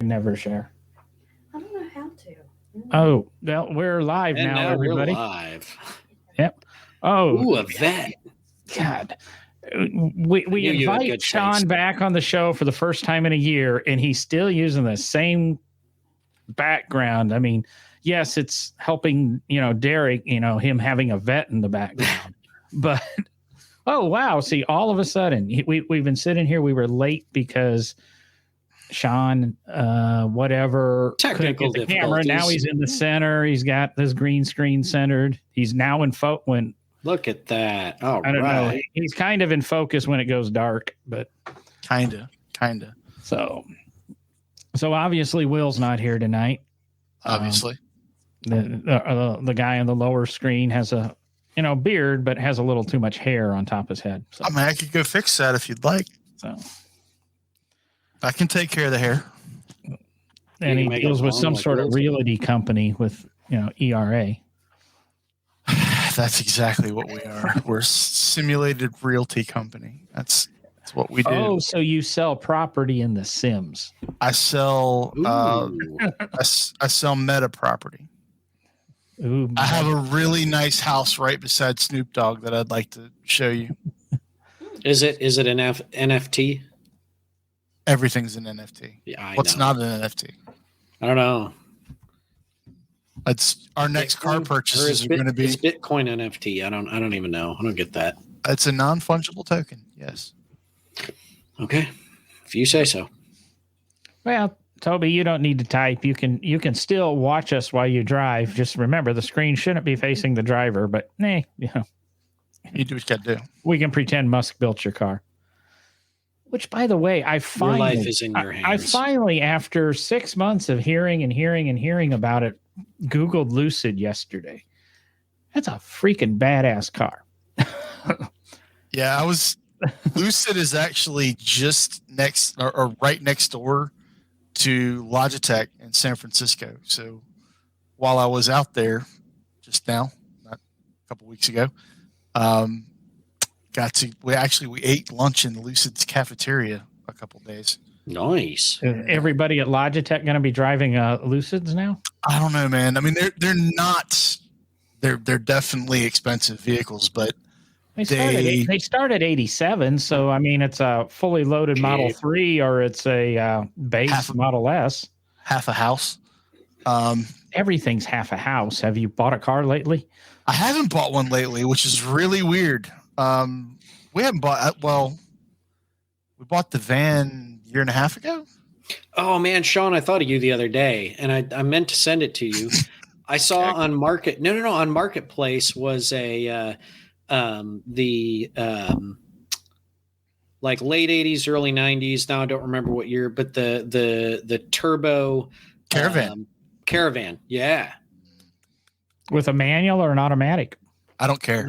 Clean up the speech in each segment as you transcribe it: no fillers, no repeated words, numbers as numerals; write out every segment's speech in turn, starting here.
Never share. I don't know how to. Oh, well, we're live And now, now we're everybody. live. Yep. Oh, Ooh, a vet. God. We knew you had invite good Sean taste. back on the show for the first time in a year, and he's still using the same background. I mean, yes, it's helping, Derek, him having a vet in the background. But, oh, wow. See, all of a sudden, we've been sitting here. We were late because Sean, whatever, Technical couldn't get the camera. difficulties. Now he's in the center. He's got this green screen centered. He's now in when Look at that. All I don't know. right. He's kind of in focus when it goes dark, but Kinda. so obviously Will's not here tonight. Obviously, The guy on the lower screen has a beard, but has a little too much hair on top of his head. So, I mean, I could go fix that if you'd like. so I can take care of the hair. and he make deals it with long some like sort of Will's. realty company with ERA. That's exactly what we are. We're a simulated realty company. That's what we do. Oh, so you sell property in the Sims? I sell Ooh. I sell meta property. Ooh, I have a really nice house right beside Snoop Dogg that I'd like to show you. Is it an NFT? Everything's an NFT. Yeah, What's know. not an NFT? I don't know. It's our next car purchases are going to be. It's Bitcoin NFT. I don't even know. I don't get that. It's a non-fungible token. Yes. Okay, if you say so. Well, Toby, you don't need to type. You can still watch us while you drive. Just remember, the screen shouldn't be facing the driver. But You do what you got to do. we can pretend Musk built your car. Which, by the way, Your life is in your hands. I finally, after 6 months of hearing about it, Googled Lucid yesterday. That's a freaking badass car. Yeah, Lucid is actually just next or right next door to Logitech in San Francisco. So while I was out there just now, not a couple weeks ago, we ate lunch in Lucid's cafeteria a couple days. Nice. Everybody at Logitech going to be driving Lucids now? I don't know, man. I mean, they're definitely expensive vehicles, but They start at 87, so I mean it's a fully loaded Model 3 or it's a base Model S. Half a house. Everything's half a house. Have you bought a car lately? I haven't bought one lately, which is really weird. We haven't bought we bought the van a year and a half ago. Oh man, Sean, I thought of you the other day, and I meant to send it to you. I saw on on Marketplace was a like late 80s, early 90s. Now I don't remember what year, but the turbo caravan. Yeah. With a manual or an automatic? I don't care.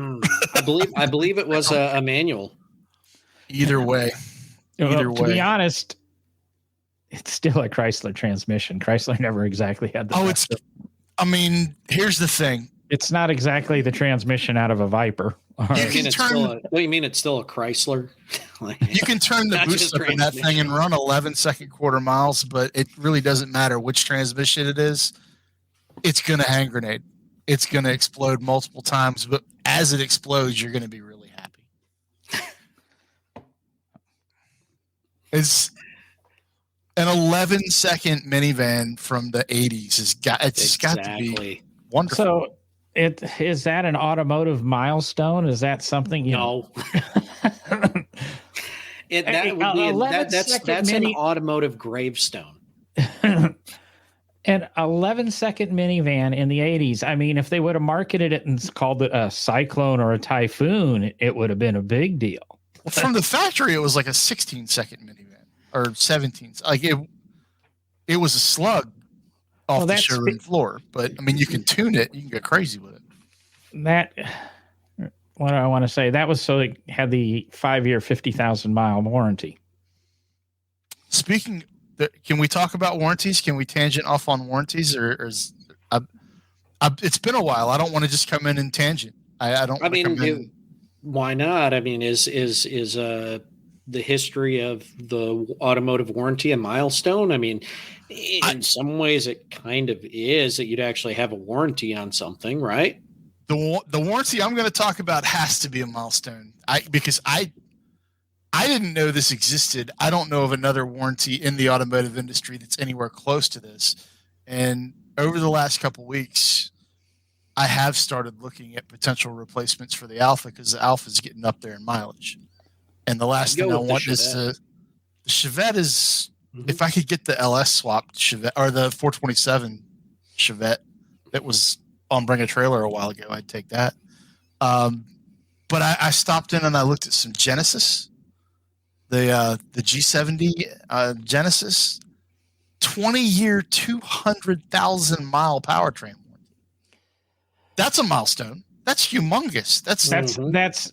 I believe it was a manual. Either way. To be honest, it's still a Chrysler transmission. Chrysler never exactly had the here's the thing. It's not exactly the transmission out of a Viper. What do you mean it's still a Chrysler? You can turn the boost up in that thing and run 11 second quarter miles, but it really doesn't matter which transmission it is. It's going to hand grenade. It's going to explode multiple times, but as it explodes, you're going to be really happy. It's an 11 second minivan from the 80s. It's got to be wonderful. So is that an automotive milestone? Is that something? No. That's an automotive gravestone. An 11-second minivan in the 80s. I mean, if they would have marketed it and called it a Cyclone or a Typhoon, it would have been a big deal. Well, from the factory, it was like a 16-second minivan or 17. Like it was a slug off the showroom floor. But I mean, you can tune it. You can go crazy with it. What do I want to say? That was so it had the 5-year, 50,000-mile warranty. Speaking. Can we talk about warranties? Can we tangent off on warranties, or it's been a while. I don't want to just come in and tangent. I don't. I mean, why not? I mean, is the history of the automotive warranty a milestone? I mean, in some ways it kind of is that you'd actually have a warranty on something, right? The warranty I'm going to talk about has to be a milestone. Because I didn't know this existed. I don't know of another warranty in the automotive industry that's anywhere close to this. And over the last couple of weeks, I have started looking at potential replacements for the Alpha because the Alpha is getting up there in mileage. And the last thing I want is the Chevette is, if I could get the LS swapped Chevette or the 427 Chevette that was on Bring a Trailer a while ago, I'd take that. But I stopped in and I looked at some Genesis, the G70 Genesis, 20-year, 200,000 mile powertrain. That's a milestone. That's humongous. That's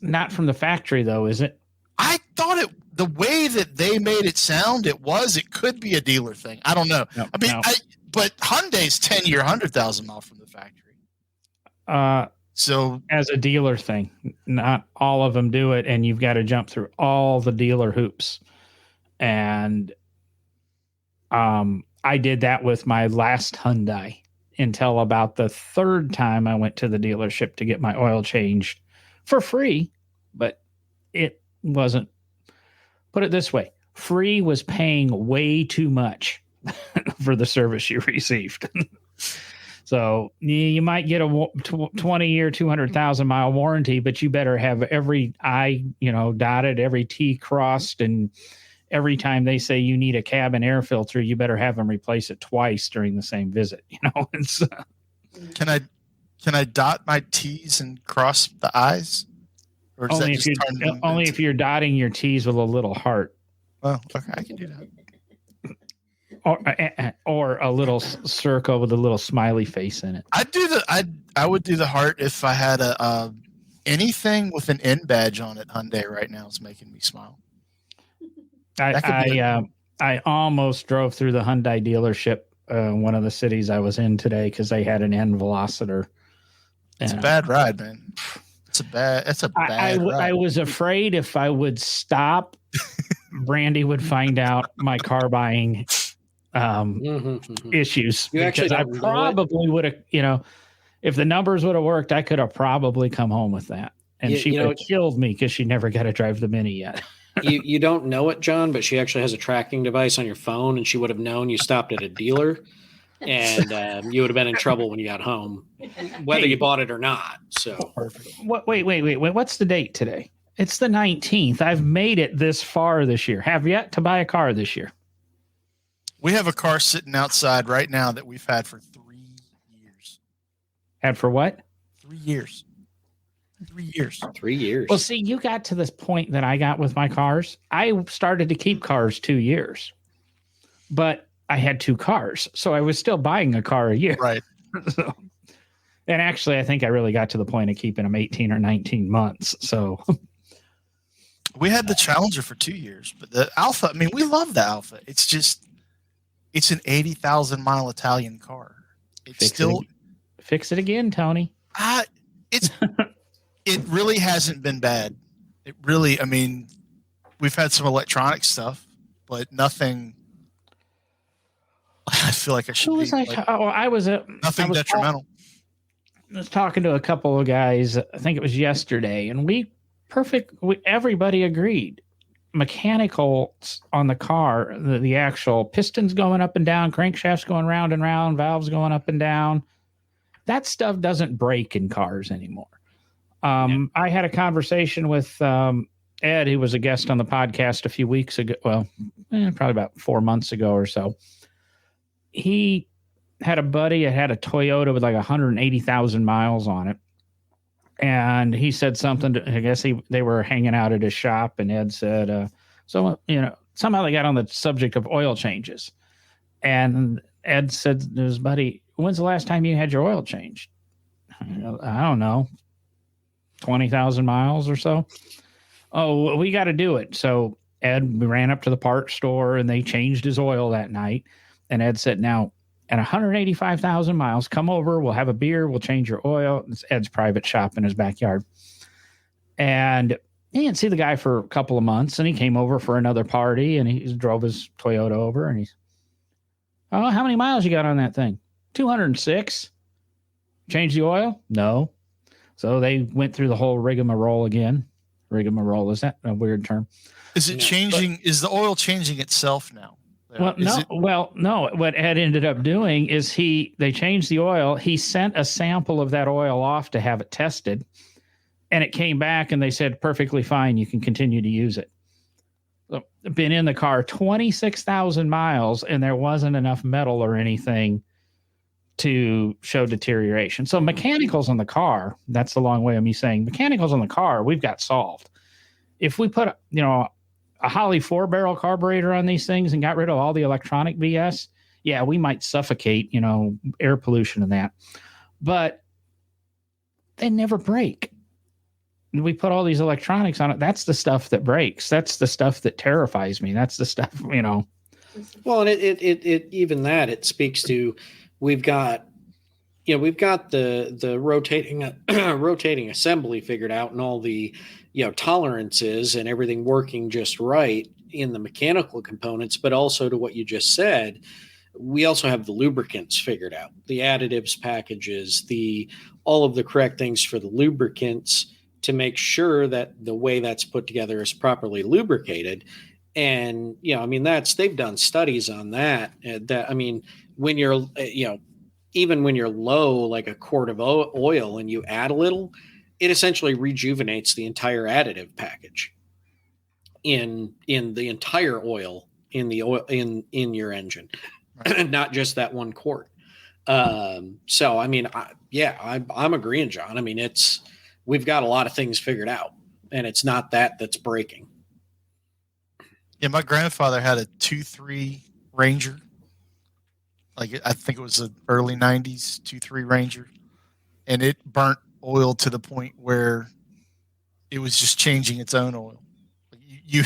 not from the factory though, is it? I thought the way that they made it sound, it could be a dealer thing. I don't know. No, but Hyundai's 10-year, 100,000 mile from the factory. So as a dealer thing, not all of them do it, and you've got to jump through all the dealer hoops. And I did that with my last Hyundai until about the third time I went to the dealership to get my oil changed for free, but it wasn't, put it this way, free was paying way too much for the service you received. So you might get a 20-year, 200,000 mile warranty, but you better have every I, dotted, every T crossed, and every time they say you need a cabin air filter, you better have them replace it twice during the same visit. It's, Can I dot my T's and cross the I's? Or only if you're dotting your T's with a little heart. Well, okay, I can do that. Or a little circle with a little smiley face in it. I would do the heart if I had anything with an N badge on it. Hyundai right now is making me smile. I almost drove through the Hyundai dealership, one of the cities I was in today, because they had an N Velociter. It's a bad ride, man. It's a bad ride. I was afraid if I would stop, Brandy would find out my car buying issues. Because I probably would have, if the numbers would have worked, I could have probably come home with that. And she would have killed me because she never got to drive the Mini yet. you don't know it, John, but she actually has a tracking device on your phone, and she would have known you stopped at a dealer, and you would have been in trouble when you got home, whether you bought it or not. So, wait. What's the date today? It's the 19th. I've made it this far this year. Have yet to buy a car this year. We have a car sitting outside right now that we've had for 3 years. Had for what? 3 years. 3 years. 3 years. Well, see, you got to this point that I got with my cars. I started to keep cars 2 years, but I had 2 cars, so I was still buying a car a year. Right. And actually, I think I really got to the point of keeping them 18 or 19 months. So we had the Challenger for 2 years, but the Alpha, I mean, we love the Alpha. It's just, it's an 80,000 mile Italian car. Fix it again, Tony. It really hasn't been bad. It really, I mean, we've had some electronic stuff, but nothing. I feel like I should be. Nothing detrimental. I was talking to a couple of guys, I think it was yesterday, and everybody agreed. Mechanicals on the car, the actual pistons going up and down, crankshafts going round and round, valves going up and down. That stuff doesn't break in cars anymore. I had a conversation with Ed, who was a guest on the podcast a few weeks ago. Well, probably about 4 months ago or so. He had a buddy that had a Toyota with like 180,000 miles on it. And he said something, I guess they were hanging out at his shop, and Ed said, somehow they got on the subject of oil changes. And Ed said to his buddy, when's the last time you had your oil changed? I don't know, 20,000 miles or so. Oh, we got to do it. So Ed ran up to the parts store and they changed his oil that night. And Ed said, now at 185,000 miles, come over, we'll have a beer, we'll change your oil. It's Ed's private shop in his backyard. And he didn't see the guy for a couple of months, and he came over for another party, and he drove his Toyota over, and he's, oh, how many miles you got on that thing? 206. Change the oil? No. So they went through the whole rigmarole again. Rigmarole, is that a weird term? Is it changing? Is the oil changing itself now? No. What Ed ended up doing is they changed the oil. He sent a sample of that oil off to have it tested, and it came back, and they said perfectly fine. You can continue to use it. So, been in the car 26,000 miles, and there wasn't enough metal or anything to show deterioration. So mechanicals on the car, that's the long way of me saying mechanicals on the car, we've got solved. If we put, a Holley 4-barrel carburetor on these things and got rid of all the electronic BS, yeah, we might suffocate, air pollution and that. But they never break. We put all these electronics on it. That's the stuff that breaks. That's the stuff that terrifies me. That's the stuff, Well, and it even that, it speaks to, we've got the rotating assembly figured out, and all the tolerances and everything working just right in the mechanical components, but also to what you just said, we also have the lubricants figured out, the additives packages, all of the correct things for the lubricants to make sure that the way that's put together is properly lubricated. And they've done studies on that. When you're, even when you're low, like a quart of oil, and you add a little, it essentially rejuvenates the entire additive package in the entire oil in the oil in your engine, right. Not just that one quart. I'm agreeing, John. We've got a lot of things figured out, and it's not that's breaking. Yeah, my grandfather had a 2.3 Ranger. Like, I think it was the early 90s 2.3 Ranger, and it burnt oil to the point where it was just changing its own oil. You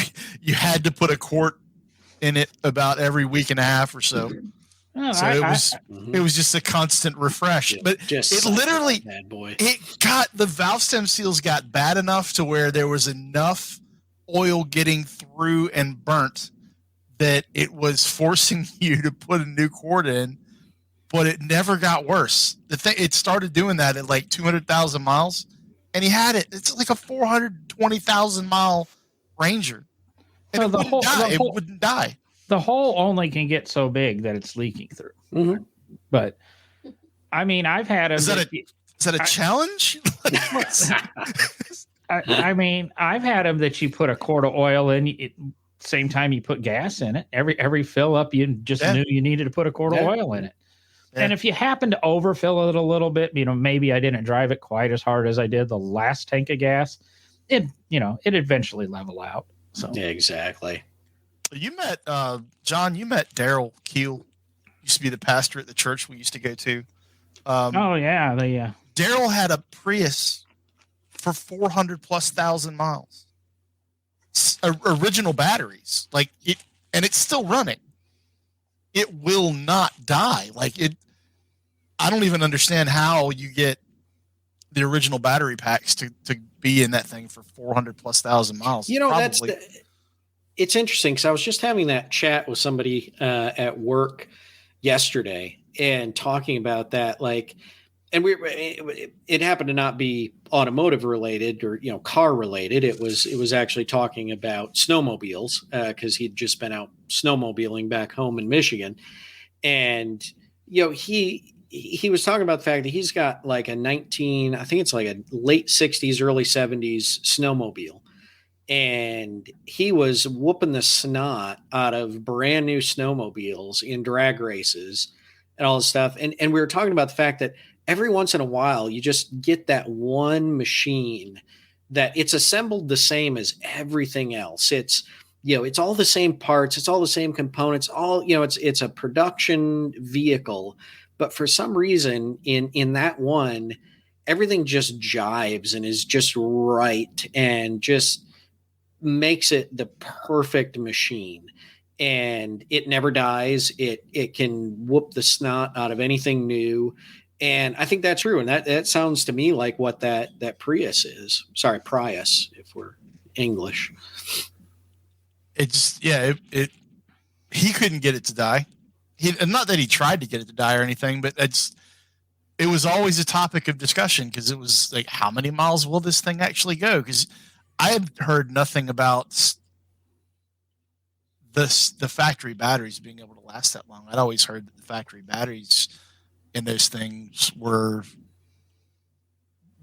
had to put a quart in it about every week and a half or so. It was just a constant refresh. But it literally, bad boy. The valve stem seals got bad enough to where there was enough oil getting through and burnt that it was forcing you to put a new quart in, but it never got worse. It started doing that at like 200,000 miles, and he had it. It's like a 420,000 mile Ranger, and it wouldn't die. The hole only can get so big that it's leaking through. Mm-hmm. But I've had them. Is that a challenge? I've had them that you put a quart of oil in. Same time you put gas in it. Every fill up, you just knew you needed to put a quart of oil in it. Yeah. And if you happen to overfill it a little bit, maybe I didn't drive it quite as hard as I did the last tank of gas, it eventually level out. So yeah, exactly. You met John. You met Daryl Keel. Used to be the pastor at the church we used to go to. Daryl had a Prius for 400,000+ miles. Original batteries, and it's still running. It will not die. I don't even understand how you get the original battery packs to be in that thing for 400,000+ miles. It's interesting because I was just having that chat with somebody at work yesterday and talking about that, and it happened to not be automotive related or car related. It was actually talking about snowmobiles because he'd just been out snowmobiling back home in Michigan, and he was talking about the fact that he's got like a I think it's like a late 60s, early 70s snowmobile, and he was whooping the snot out of brand new snowmobiles in drag races and all this stuff, and we were talking about the fact that every once in a while, you just get that one machine that it's assembled the same as everything else. It's, it's all the same parts. It's all the same components. It's a production vehicle. But for some reason, in that one, everything just jives and is just right and just makes it the perfect machine. And it never dies. It can whoop the snot out of anything new. And I think that's true. And that sounds to me like what that Prius is. Sorry, Prius, if we're English. It's he couldn't get it to die. Not that he tried to get it to die or anything, but it was always a topic of discussion because it was like, how many miles will this thing actually go? Because I had heard nothing about the factory batteries being able to last that long. I'd always heard that the factory batteries in those things were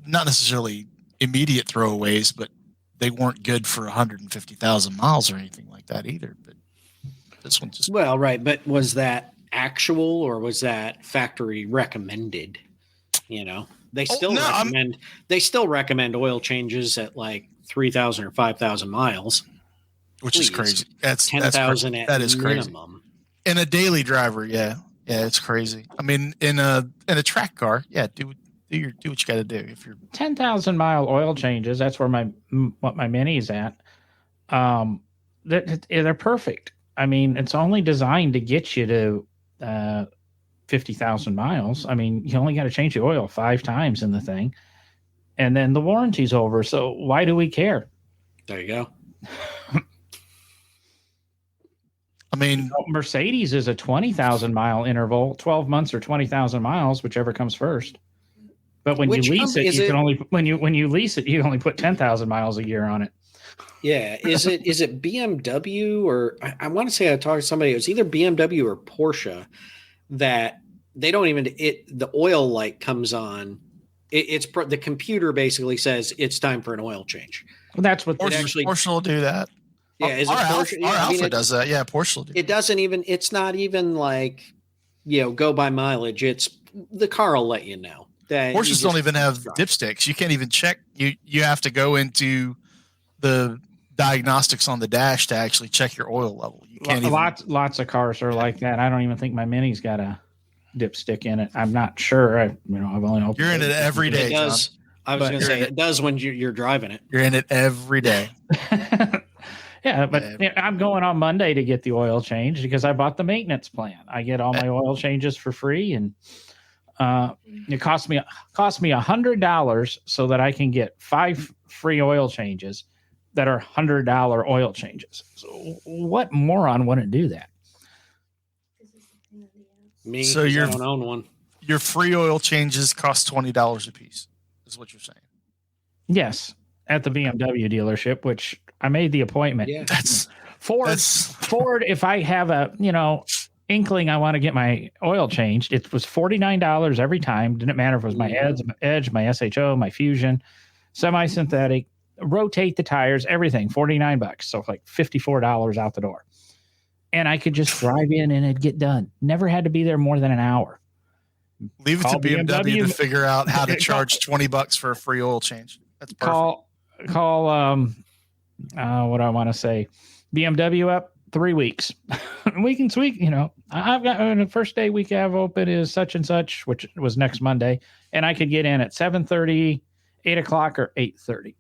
not necessarily immediate throwaways, but they weren't good for 150,000 miles or anything like that either. But this one just right. But was that actual or was that factory recommended? They still recommend. They still recommend oil changes at like 3,000 or 5,000 miles, which is crazy. That's 10,000 at that is minimum. Crazy. In a daily driver, yeah, it's crazy. I mean, in a track car, yeah, do what you got to do. If you're 10,000 mile oil changes, that's where what my Mini's at. They're perfect. I mean, it's only designed to get you to 50,000 miles. I mean, you only got to change the oil 5 times in the thing, and then the warranty's over. So why do we care? There you go. I mean, Mercedes is a 20,000 mile interval, 12 months or 20,000 miles, whichever comes first. But when you lease it, you can only when you lease it, you only put 10,000 miles a year on it. Yeah, is it BMW or I want to say I talked to somebody. It was either BMW or Porsche that they don't even the oil light comes on. It's the computer basically says it's time for an oil change. Well, that's what Porsche will do that. Yeah, is our it Porsche? Our Alpha does that. Yeah, Porsche will do. It doesn't even. It's not even like go by mileage. It's the car will let you know. Porsches don't even have dipsticks. You can't even check. You have to go into the diagnostics on the dash to actually check your oil level. You can't lots of cars are like that. I don't even think my Mini's got a dipstick in it. I'm not sure. I've only opened You're in it every day. It does. John. I was going to say it does when you're driving it. You're in it every day. Yeah, but I'm going on Monday to get the oil change because I bought the maintenance plan. I get all my oil changes for free, and it cost me $100 so that I can get 5 free oil changes that are $100 oil changes. So what moron wouldn't do that? Me, so I don't own one. Your free oil changes cost $20 a piece, is what you're saying. Yes, at the BMW dealership, which I made the appointment. Yeah, Ford. If I have a inkling I want to get my oil changed, it was $49 every time. Didn't matter if it was my Edge, my SHO, my Fusion, semi-synthetic, rotate the tires, everything, $49. So like $54 out the door. And I could just drive in and it'd get done. Never had to be there more than an hour. Leave it to BMW to figure out how to charge $20 for a free oil change. That's perfect. Call what I want to say, BMW up 3 weeks. We can tweak, I've got the first day we have open is such and such, which was next Monday. And I could get in at 7:30, 8 o'clock or 8:30.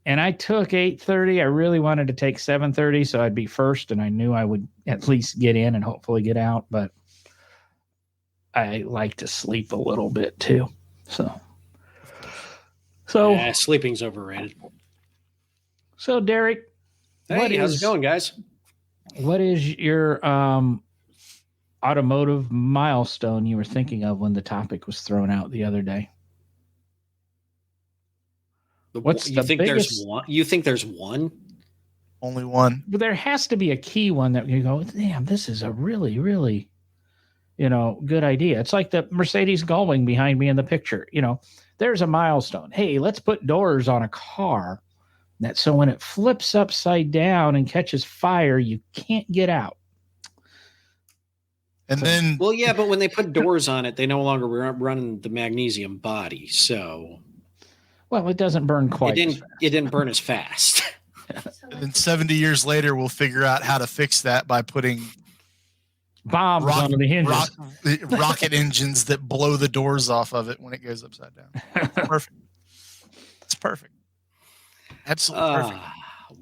And I took 8:30. I really wanted to take 7:30 so I'd be first, and I knew I would at least get in and hopefully get out. But I like to sleep a little bit too. So sleeping's overrated. So Derek, hey, how's it going, guys? What is your automotive milestone you were thinking of when the topic was thrown out the other day? You think there's one? You think there's one? Only one. But there has to be a key one that you go, damn, this is a really, really, good idea. It's like the Mercedes Gullwing behind me in the picture. There's a milestone. Hey, let's put doors on a car so when it flips upside down and catches fire, you can't get out. And then, well, yeah, but when they put doors on it, they no longer run the magnesium body. So, well, it doesn't burn quite. It didn't burn as fast. And then 70 years later, we'll figure out how to fix that by putting bombs on the hinges, rocket engines that blow the doors off of it when it goes upside down. Perfect. It's perfect. Absolutely perfect. Wow.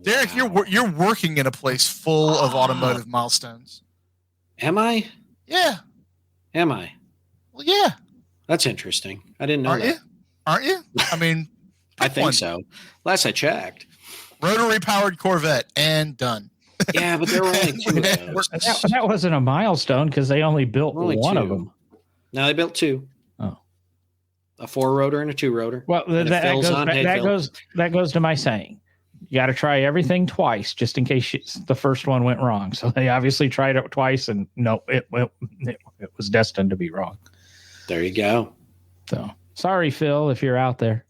Derek, you're working in a place full of automotive milestones. Am I? Yeah. Am I? Well, yeah. That's interesting. I didn't know that. Aren't you? I mean, I think so. Last I checked. Rotary powered Corvette and done. Yeah, but there were only two of That those. That wasn't a milestone because they only built Only one two. of them. No, they built two. Oh. A 4-rotor and a 2-rotor. Well, And it fills on, hey, Phil. that goes to my saying. You got to try everything twice, just in case the first one went wrong. So they obviously tried it twice, and no, it was destined to be wrong. There you go. So sorry, Phil, if you're out there.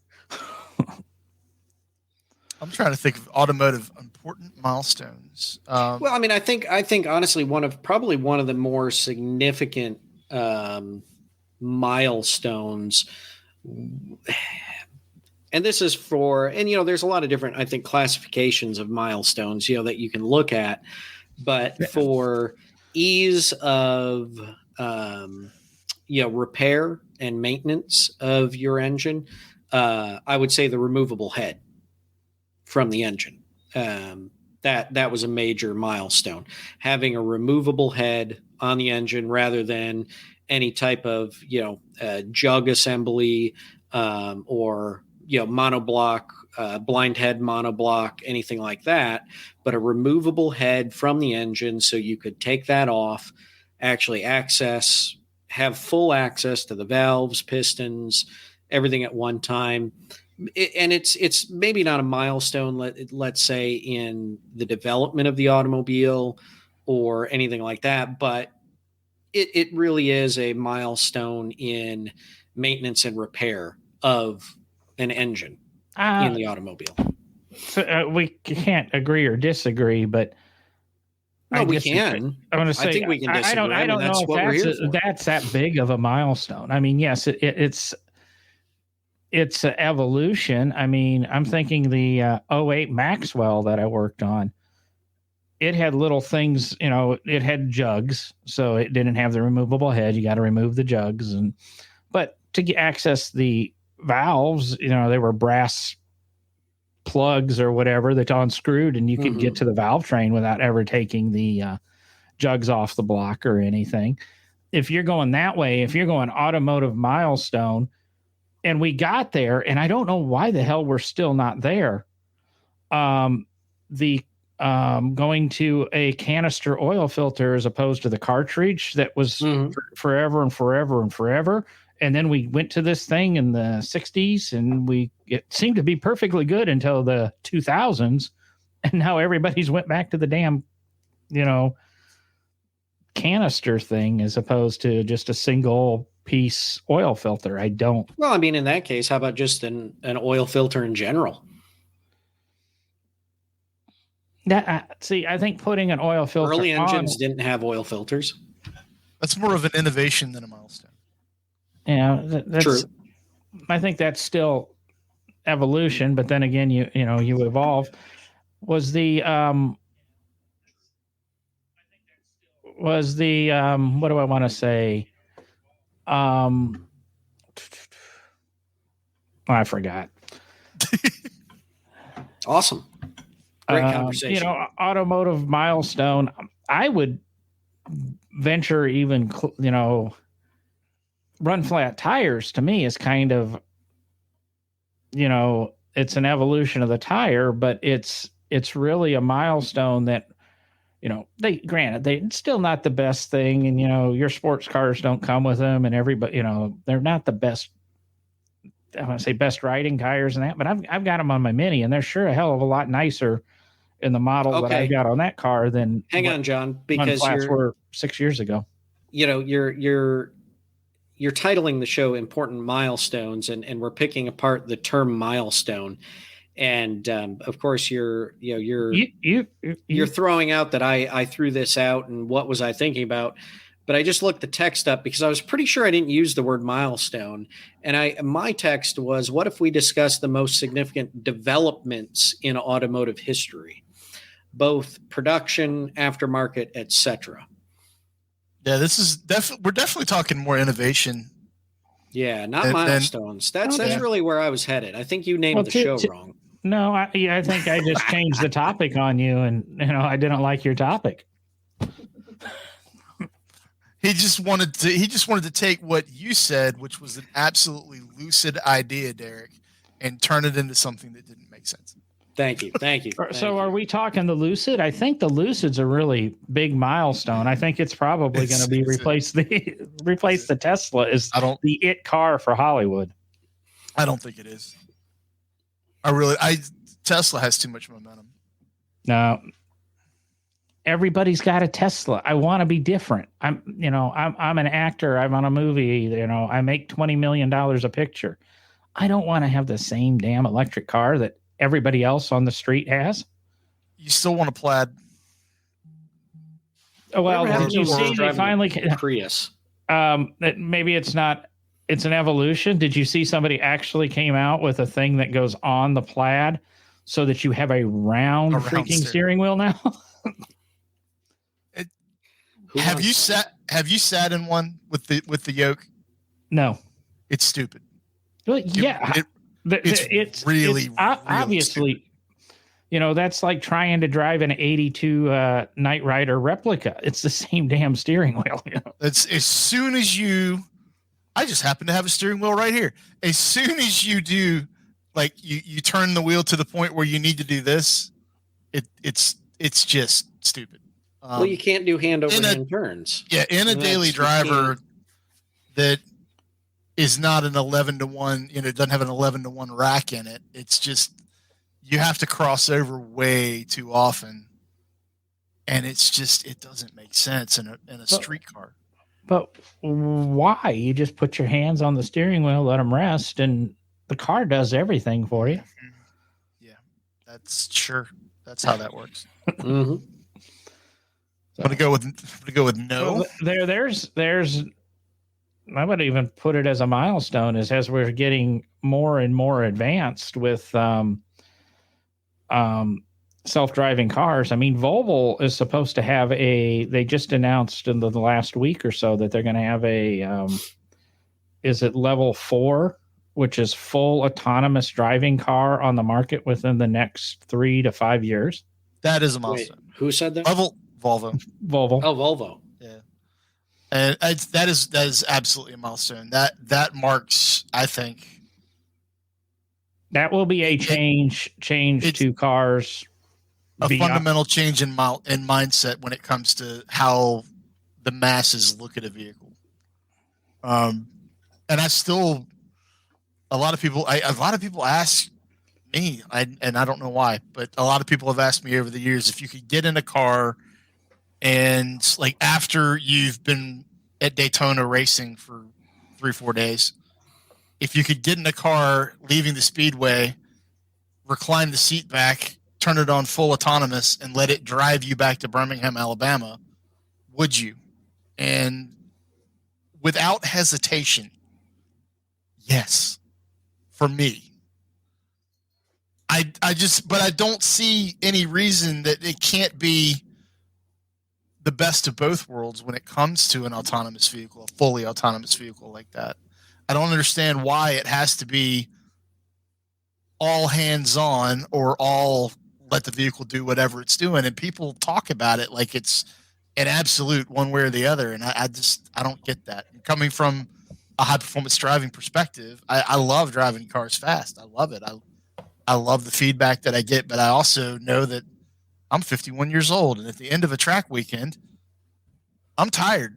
I'm trying to think of automotive important milestones. Well, I mean, I think honestly one of the more significant milestones, and this is there's a lot of different, I think, classifications of milestones, that you can look at, but for ease of repair and maintenance of your engine, I would say the removable head from the engine. That was a major milestone. Having a removable head on the engine rather than any type of jug assembly or monoblock, blind head monoblock, anything like that, but a removable head from the engine so you could take that off, actually have full access to the valves, pistons, everything at one time. And it's maybe not a milestone, let's say, in the development of the automobile or anything like that, but it really is a milestone in maintenance and repair of an engine in the automobile. So, we can't agree or disagree, but no, we can. I want to say, I think we can disagree. I don't know if that's that big of a milestone. I mean, yes, it's an evolution. I mean, I'm thinking the 08 Maxwell that I worked on, it had little things, it had jugs, so it didn't have the removable head. You got to remove the jugs. But to access the valves, they were brass plugs or whatever that unscrewed, and you could get to the valve train without ever taking the jugs off the block or anything. If you're going that way, if you're going automotive milestone, and we got there, and I don't know why the hell we're still not there. Going to a canister oil filter as opposed to the cartridge that was forever and forever and forever. And then we went to this thing in the 60s, and it seemed to be perfectly good until the 2000s. And now everybody's went back to the damn, canister thing as opposed to just a single piece oil filter. Well, I mean, in that case, how about just an oil filter in general? I think putting an oil filter early engines didn't have oil filters. That's more of an innovation than a milestone. Yeah, that's true. I think that's still evolution, but then again, you evolve. Was the what do I want to say? I forgot. Awesome. Great conversation. Automotive milestone. I would venture even, run flat tires to me is kind of, it's an evolution of the tire, but it's really a milestone that, they're still not the best thing. And, your sports cars don't come with them, and everybody, they're not the best. I want to say best riding tires and that, but I've got them on my Mini, and they're sure a hell of a lot nicer in the model that I got on that car than. Hang on, John, because were 6 years ago. You're titling the show "Important Milestones," and we're picking apart the term milestone. And of course, you're throwing out that I threw this out, and what was I thinking about? But I just looked the text up because I was pretty sure I didn't use the word milestone. And my text was, what if we discuss the most significant developments in automotive history, both production, aftermarket, etc. Yeah, this is we're definitely talking more innovation. Yeah, not milestones. That's really where I was headed. I think you named the show wrong. No, I think I just changed the topic on you, and I didn't like your topic. He just wanted to take what you said, which was an absolutely lucid idea, Derek, and turn it into something that didn't make sense. Thank you. So are we talking the Lucid? I think the Lucid's a really big milestone. I think it's probably going to be replace the Tesla as the it car for Hollywood. I don't think it is. Tesla has too much momentum. No. Everybody's got a Tesla. I want to be different. I'm an actor. I'm on a movie. I make $20 million a picture. I don't want to have the same damn electric car that everybody else on the street has. You still want a Plaid? Oh, well, did you see they finally Prius? Maybe it's not. It's an evolution. Did you see somebody actually came out with a thing that goes on the Plaid so that you have a round freaking steering wheel now? Have you sat in one with the yoke? No. It's stupid. Well, yeah. It's really obviously stupid. That's like trying to drive an 82 Knight Rider replica. It's the same damn steering wheel. It's as soon as I just happen to have a steering wheel right here. As soon as you do, like you turn the wheel to the point where you need to do this, it's just stupid. Well, you can't do hand over hand turns. Yeah, in a daily driver that is not an 11-to-1, doesn't have an 11-to-1 rack in it. It's just you have to cross over way too often, and it doesn't make sense in a street car. But why? You just put your hands on the steering wheel, let them rest, and the car does everything for you. Yeah, that's how that works. Mm-hmm. I'm gonna go with no. Well, there's I would even put it as a milestone is as we're getting more and more advanced with self-driving cars. I mean, Volvo is supposed to have they just announced in the last week or so that they're going to have is it level 4, which is full autonomous driving car on the market within the next 3 to 5 years. That is a milestone. Wait, who said that? Volvo. Volvo. Oh, Volvo. Yeah. And that is absolutely a milestone. That marks, I think, that will be a change to cars. A fundamental change in mindset when it comes to how the masses look at a vehicle. And a lot of people ask me, and I don't know why, but a lot of people have asked me over the years if you could get in a car and like after you've been at Daytona racing for 3-4 days, if you could get in a car leaving the speedway, recline the seat back, turn it on full autonomous, and let it drive you back to Birmingham, Alabama, would you? And without hesitation, yes, for me. But I don't see any reason that it can't be the best of both worlds when it comes to an autonomous vehicle, a fully autonomous vehicle like that. I don't understand why it has to be all hands on or all let the vehicle do whatever it's doing. And people talk about it like it's an absolute one way or the other. And I don't get that. And coming from a high performance driving perspective, I love driving cars fast. I love it. I love the feedback that I get, but I also know that I'm 51 years old. And at the end of a track weekend, I'm tired.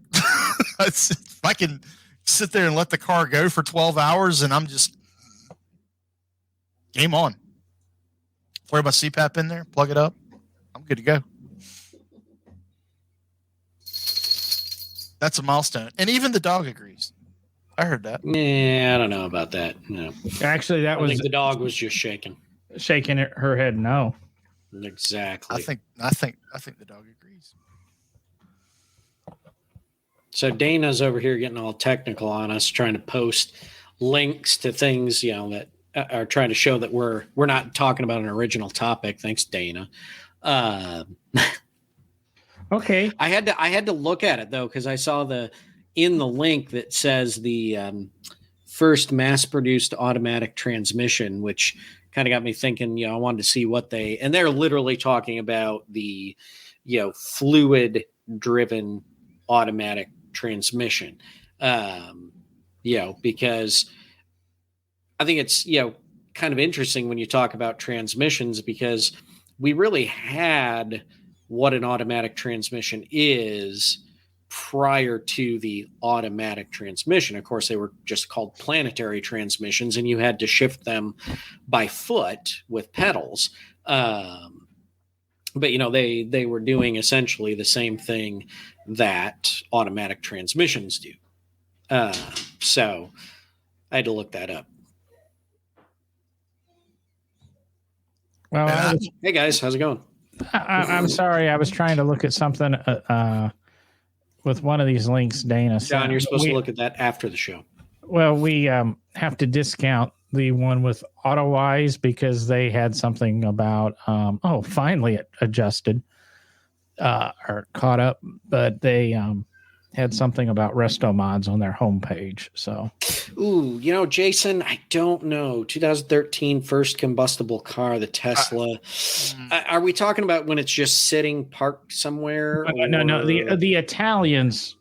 If I can sit there and let the car go for 12 hours and I'm just game on. Throw my CPAP in there, plug it up. I'm good to go. That's a milestone. And even the dog agrees. I heard that. Yeah, I don't know about that. No. Actually, I think the dog was just shaking her head. No. Exactly. I think the dog agrees. So Dana's over here getting all technical on us, trying to post links to things, that are trying to show that we're not talking about an original topic. Thanks, Dana. Okay. I had to look at it though, because I saw in the link that says the first mass-produced automatic transmission, which kind of got me thinking. I wanted to see and they're literally talking about the fluid-driven automatic transmission. Because I think it's kind of interesting when you talk about transmissions, because we really had what an automatic transmission is prior to the automatic transmission. Of course, they were just called planetary transmissions, and you had to shift them by foot with pedals. But they were doing essentially the same thing that automatic transmissions do. So I had to look that up. Well, hey guys, how's it going? I'm sorry. I was trying to look at something with one of these links, Dana. John, you're supposed to look at that after the show. Well, we have to discount the one with AutoWise because they had something about, finally it adjusted or caught up, but they had something about resto mods on their homepage. So, ooh, Jason, I don't know. 2013 first combustible car, the Tesla. Are we talking about when it's just sitting parked somewhere? No. The Italians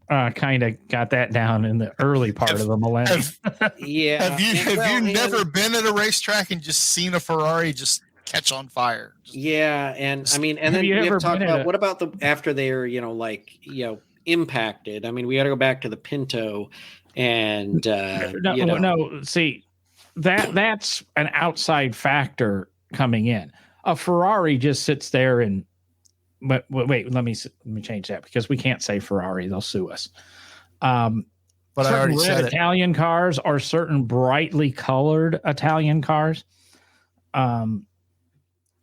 kind of got that down in the early part of the millennium. Have you never been at a racetrack and just seen a Ferrari just catch on fire? And then you have to talk about what about after they're impacted. I mean, we got to go back to the Pinto, and no. See, that's an outside factor coming in. A Ferrari just sits there and. But wait, let me change that because we can't say Ferrari; they'll sue us. But I already said Italian cars or certain brightly colored Italian cars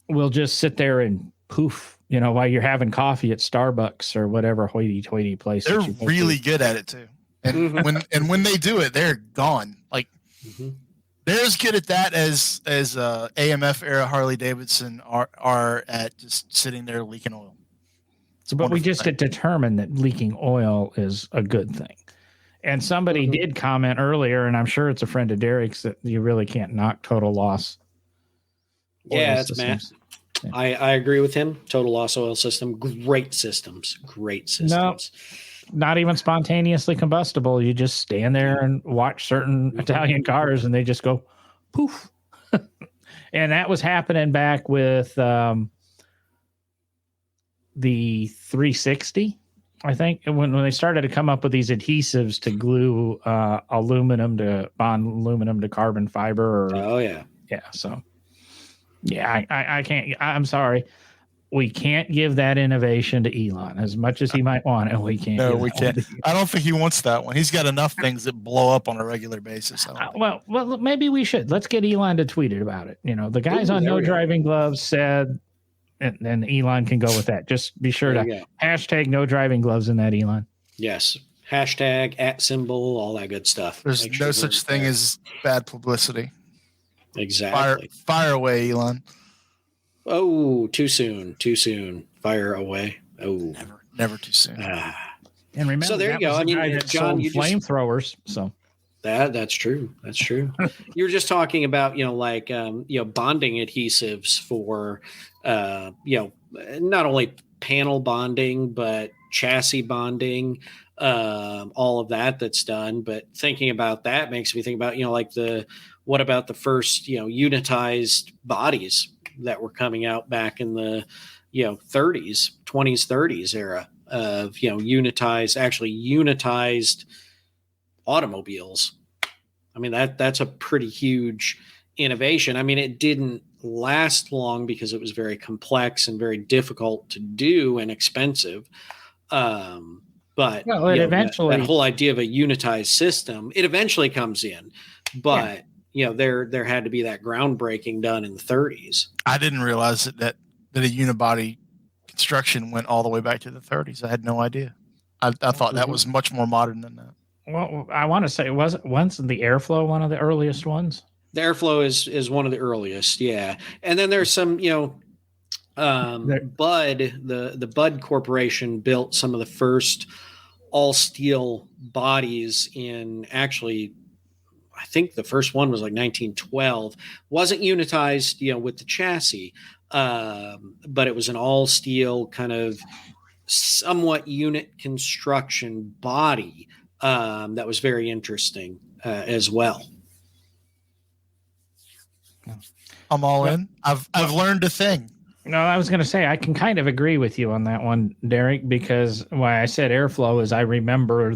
will just sit there and poof. While you're having coffee at Starbucks or whatever hoity-toity place. They're really good at it too. And when they do it, they're gone. Like they're as good at that as AMF era Harley Davidson are at just sitting there leaking oil. But we just determined that leaking oil is a good thing. And somebody did comment earlier, and I'm sure it's a friend of Derek's, that you really can't knock total loss. Yeah, that's Matt. Yeah. I agree with him. Total loss oil system, great systems. No, not even spontaneously combustible. You just stand there and watch certain Italian cars, and they just go poof. And that was happening back with the 360, I think, when they started to come up with these adhesives to glue aluminum to bond aluminum to carbon fiber. So. Yeah, I can't. I'm sorry. We can't give that innovation to Elon as much as he might want it. We can't. No, we can't. I don't think he wants that one. He's got enough things that blow up on a regular basis. Well, maybe we should. Let's get Elon to tweet it about it. The guys on No Driving Gloves said, and Elon can go with that. Just be sure to hashtag No Driving Gloves in that, Elon. Yes. Hashtag @ all that good stuff. There's no such thing as bad publicity. Exactly. Fire away, Elon. Oh, too soon. Fire away. Oh, never too soon. And remember, so there you go. I mean, John, you flamethrowers. So that's true. That's true. You were just talking about bonding adhesives for not only panel bonding but chassis bonding. All of that's done. But thinking about that makes me think about what about the first unitized bodies that were coming out back in the 20s 30s era of unitized automobiles. I mean, that's a pretty huge innovation. I mean, it didn't last long because it was very complex and very difficult to do and expensive. But eventually that whole idea of a unitized system, it eventually comes in, but there had to be that groundbreaking done in the 30s. I didn't realize that a unibody construction went all the way back to the 30s. I had no idea. I thought that was much more modern than that. Well, I want to say, wasn't the Airflow one of the earliest ones? The Airflow is one of the earliest, yeah. And then there's some, Bud, the Bud Corporation built some of the first all steel bodies in actually, I think the first one was like 1912. Wasn't unitized, with the chassis, but it was an all steel kind of somewhat unit construction body that was very interesting as well. I'm all in. I've learned a thing. No, I was going to say I can kind of agree with you on that one, Derek, because why I said airflow is I remember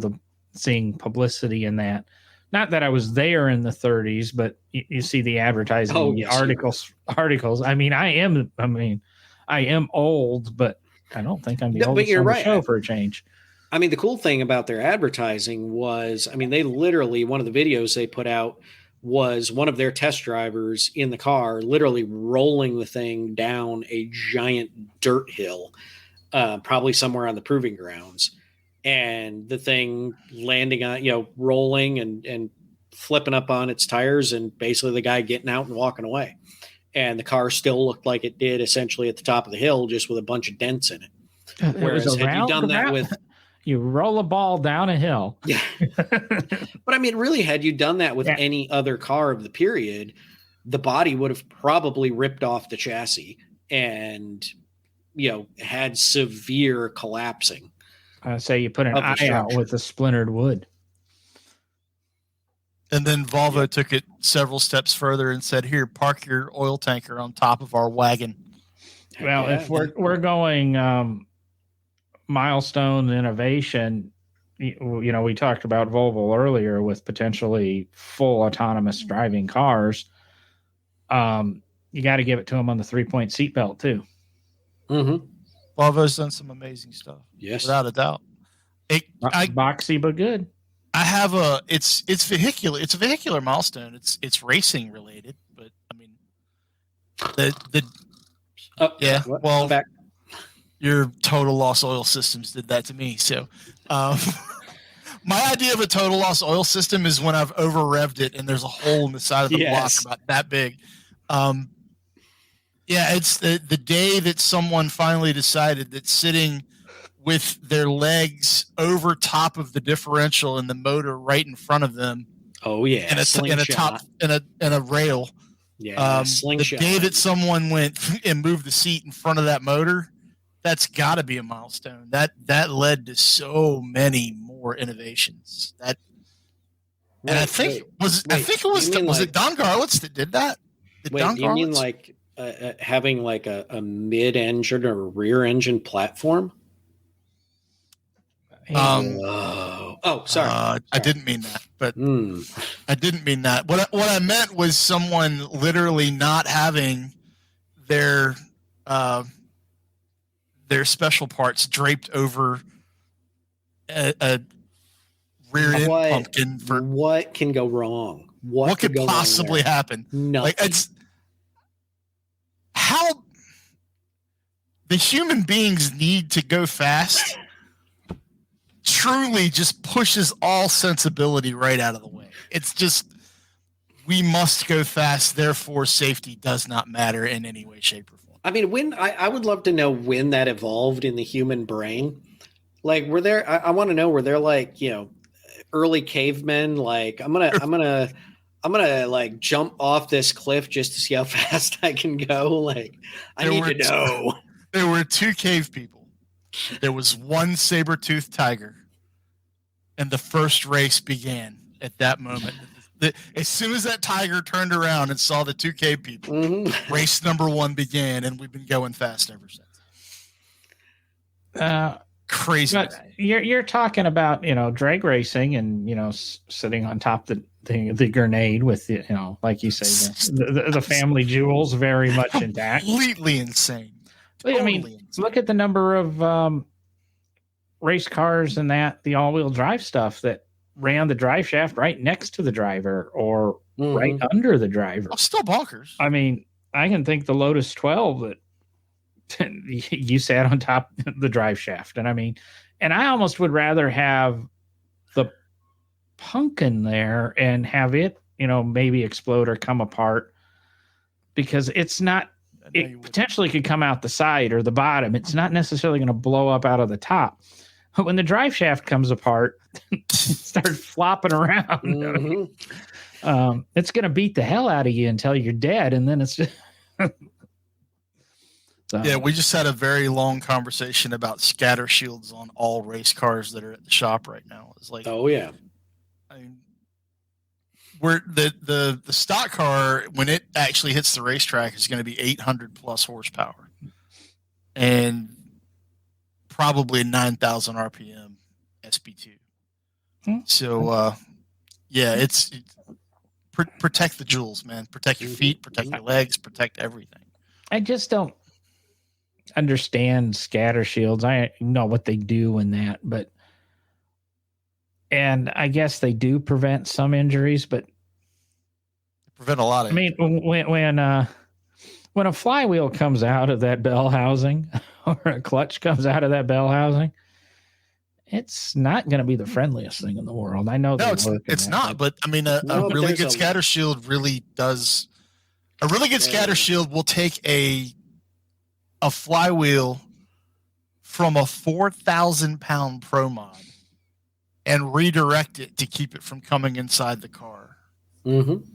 seeing publicity in that. Not that I was there in the 30s, but you see the advertising, the yes, articles. I mean, I am old, but I don't think I'm the No, but oldest you're on the right. show for a change. I mean, the cool thing about their advertising was, I mean, they literally, one of the videos they put out was one of their test drivers in the car, literally rolling the thing down a giant dirt hill, probably somewhere on the proving grounds. And the thing landing on, rolling and flipping up on its tires, and basically the guy getting out and walking away. And the car still looked like it did essentially at the top of the hill, just with a bunch of dents in it. Whereas had you done that with, you roll a ball down a hill. Yeah. But I mean, really, had you done that with any other car of the period, the body would have probably ripped off the chassis and, had severe collapsing. Say you put an eye out with the splintered wood. And then Volvo took it several steps further and said, "Here, park your oil tanker on top of our wagon." Well, if we're going milestone innovation, we talked about Volvo earlier with potentially full autonomous driving cars. You got to give it to them on the 3-point seatbelt too. Mm-hmm. Volvo's done some amazing stuff. Yes, without a doubt. Boxy but good. I have it's vehicular. It's a vehicular milestone. It's racing related, but I mean well, back. Your total loss oil systems did that to me. So, my idea of a total loss oil system is when I've over revved it and there's a hole in the side of the block about that big. It's the day that someone finally decided that sitting with their legs over top of the differential and the motor right in front of them. Oh yeah, and a rail. Yeah, slingshot. The day that someone went and moved the seat in front of that motor, that's got to be a milestone. That led to so many more innovations. It was Don Garlitz that did that? You mean like having like a mid-engine or a rear-engine platform? Sorry. I didn't mean that, but I didn't mean that. What I meant was someone literally not having their special parts draped over a rear end pumpkin. For what can go wrong? What could possibly happen? Nothing. Like it's how the human beings need to go fast. Truly just pushes all sensibility right out of the way. It's just, we must go fast, therefore safety does not matter in any way, shape, or form. I mean, I would love to know when that evolved in the human brain. Like, I want to know, were there like, early cavemen, like, I'm gonna like jump off this cliff just to see how fast I can go. Like, I need to know. There were 2 cave people. There was one saber-toothed tiger, and the first race began at that moment. As soon as that tiger turned around and saw the 2 cave people, race number 1 began, and we've been going fast ever since. Crazy. But you're talking about drag racing and sitting on top the grenade with like you say the family jewels very much intact. Completely insane. Totally look at the number of race cars and the all-wheel drive stuff that ran the drive shaft right next to the driver or right under the driver. Oh, still bonkers. I mean, I can think the Lotus 12 that you sat on top of the drive shaft. And I almost would rather have the pumpkin there and have it, maybe explode or come apart, because it's not, it potentially could come out the side or the bottom. It's not necessarily going to blow up out of the top. But when the drive shaft comes apart, starts flopping around, it's going to beat the hell out of you until you're dead. And then it's just... Yeah, we just had a very long conversation about scatter shields on all race cars that are at the shop right now. It's like, oh yeah. where the stock car, when it actually hits the racetrack, is going to be 800 plus horsepower and probably 9,000 RPM SP2. So, it's protect the jewels, man. Protect your feet, protect your legs, protect everything. I just don't understand scatter shields. I know what they do in that, and I guess they do prevent some injuries, but prevent a lot of. I mean, when a flywheel comes out of that bell housing or a clutch comes out of that bell housing, it's not going to be the friendliest thing in the world. I know. No, it's not. But I mean, a really good scatter shield really does. A really good scatter shield will take a flywheel from a 4,000-pound Pro Mod and redirect it to keep it from coming inside the car. Mm-hmm.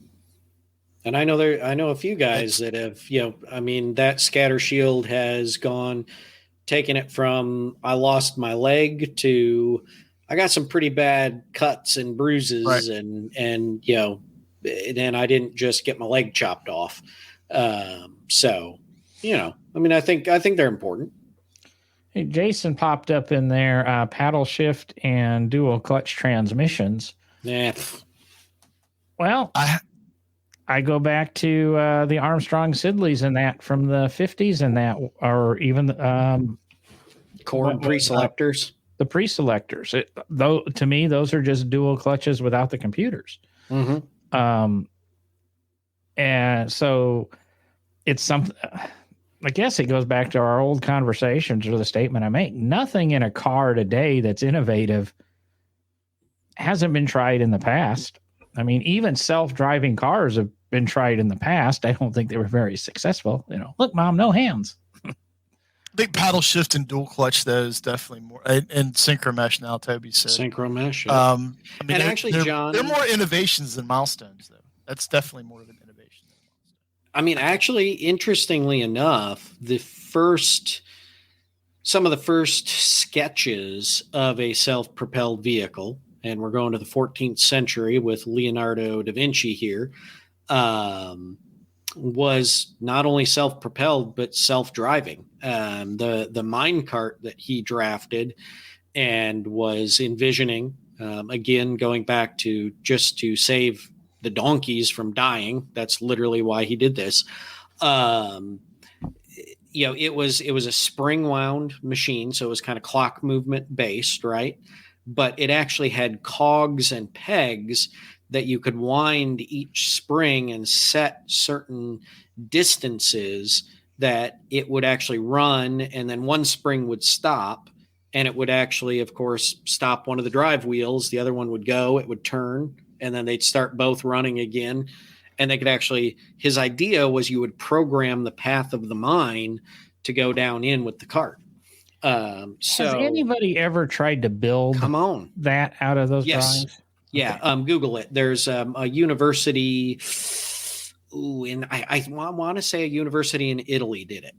And I know a few guys that have, that scatter shield has taken it from I lost my leg to I got some pretty bad cuts and bruises, right. and then I didn't just get my leg chopped off. So, I think they're important. Hey, Jason popped up in there, paddle shift and dual clutch transmissions. Yeah. Well, I go back to the Armstrong Sidleys and that from the 50s and that, or even core pre-selectors. The pre-selectors. Though to me, those are just dual clutches without the computers. Mm-hmm. And so it's something. I guess it goes back to our old conversations or the statement I make. Nothing in a car today that's innovative hasn't been tried in the past. I mean, even self-driving cars have been tried in the past. I don't think they were very successful. Look, Mom, no hands. I think paddle shift and dual clutch, though, is definitely more. And synchro mesh now, Toby said. Synchro mesh. Yeah. And actually, John, they're more innovations than milestones, though. That's definitely more of an innovation. I mean, actually, interestingly enough, some of the first sketches of a self-propelled vehicle, and we're going to the 14th century with Leonardo da Vinci here, was not only self-propelled, but self-driving. The mine cart that he drafted and was envisioning, again, going back to just to save the donkeys from dying. That's literally why he did this. It was a spring wound machine. So it was kind of clock movement based, right? But it actually had cogs and pegs that you could wind each spring and set certain distances that it would actually run. And then one spring would stop and it would actually, of course, stop one of the drive wheels. The other one would go, it would turn, and then they'd start both running again. And they could actually, his idea was you would program the path of the mine to go down in with the cart. So has anybody ever tried to build that out of those drawings? Yeah. Okay. Google it. There's a university. I want to say a university in Italy did it.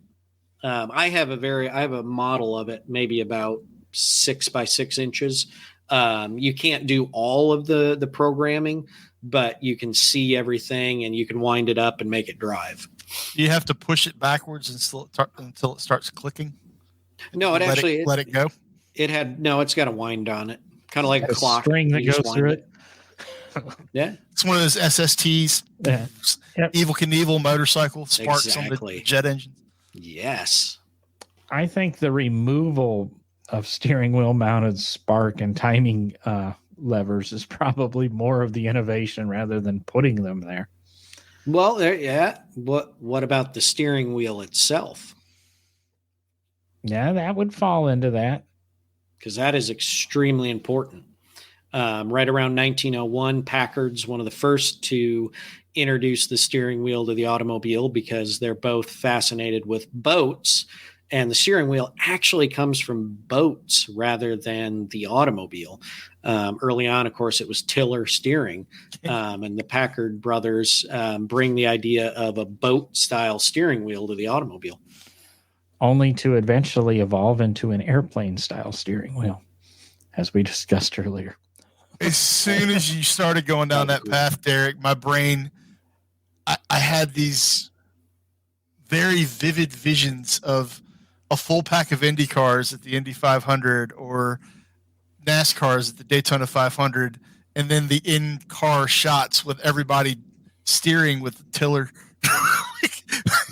I have a model of it, maybe about 6 by 6 inches. You can't do all of the programming, but you can see everything and you can wind it up and make it drive. You have to push it backwards until it starts clicking. No, let it go. It's got a wind on it, kind of like a clock string that goes through it. Yeah, it's one of those SSTs. Yeah. Yep. Evil Knievel motorcycle sparks on the jet engine. Yes, I think the removal of steering wheel mounted spark and timing levers is probably more of the innovation rather than putting them there. Well, what about the steering wheel itself? Yeah, that would fall into that. Because that is extremely important. Right around 1901, Packard's one of the first to introduce the steering wheel to the automobile because they're both fascinated with boats. And the steering wheel actually comes from boats rather than the automobile. Early on, of course, it was tiller steering. And the Packard brothers bring the idea of a boat-style steering wheel to the automobile. Only to eventually evolve into an airplane-style steering wheel, as we discussed earlier. as soon as you started going down that path, Derek, my brain, I had these very vivid visions of a full pack of Indy cars at the Indy 500 or NASCARs at the Daytona 500, and then the in-car shots with everybody steering with the tiller.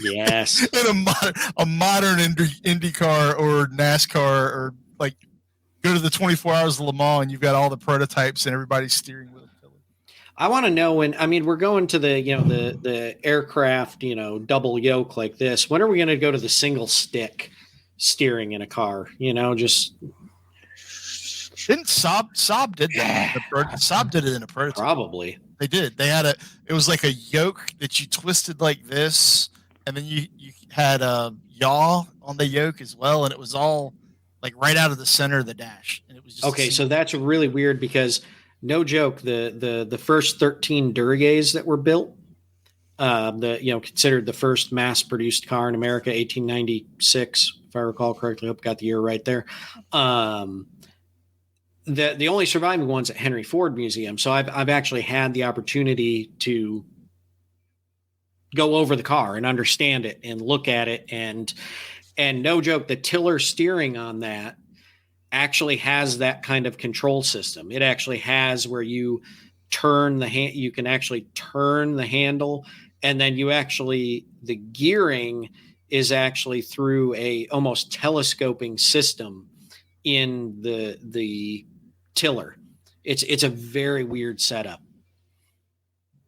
Yes. In a modern IndyCar or NASCAR, or like go to the 24 Hours of Le Mans and you've got all the prototypes and everybody's steering with a tiller. I want to know when. I mean, we're going to the the aircraft double yoke like this. When are we going to go to the single stick steering in a car? Just didn't Saab did that? Saab did it in a prototype. Probably they did. They had it was like a yoke that you twisted like this, and then you had a yaw on the yoke as well, and it was all like right out of the center of the dash. And it was just okay. So that's really weird because no joke, the first 13 Durigays that were built, considered the first mass produced car in America, 1896, if I recall correctly. Hope I got the year right there. The only surviving ones at Henry Ford Museum. So I've actually had the opportunity to go over the car and understand it and look at it, and no joke, the tiller steering on that actually has that kind of control system. It actually has where you turn the hand, you can actually turn the handle, and then the gearing is actually through a almost telescoping system in the tiller. It's a very weird setup.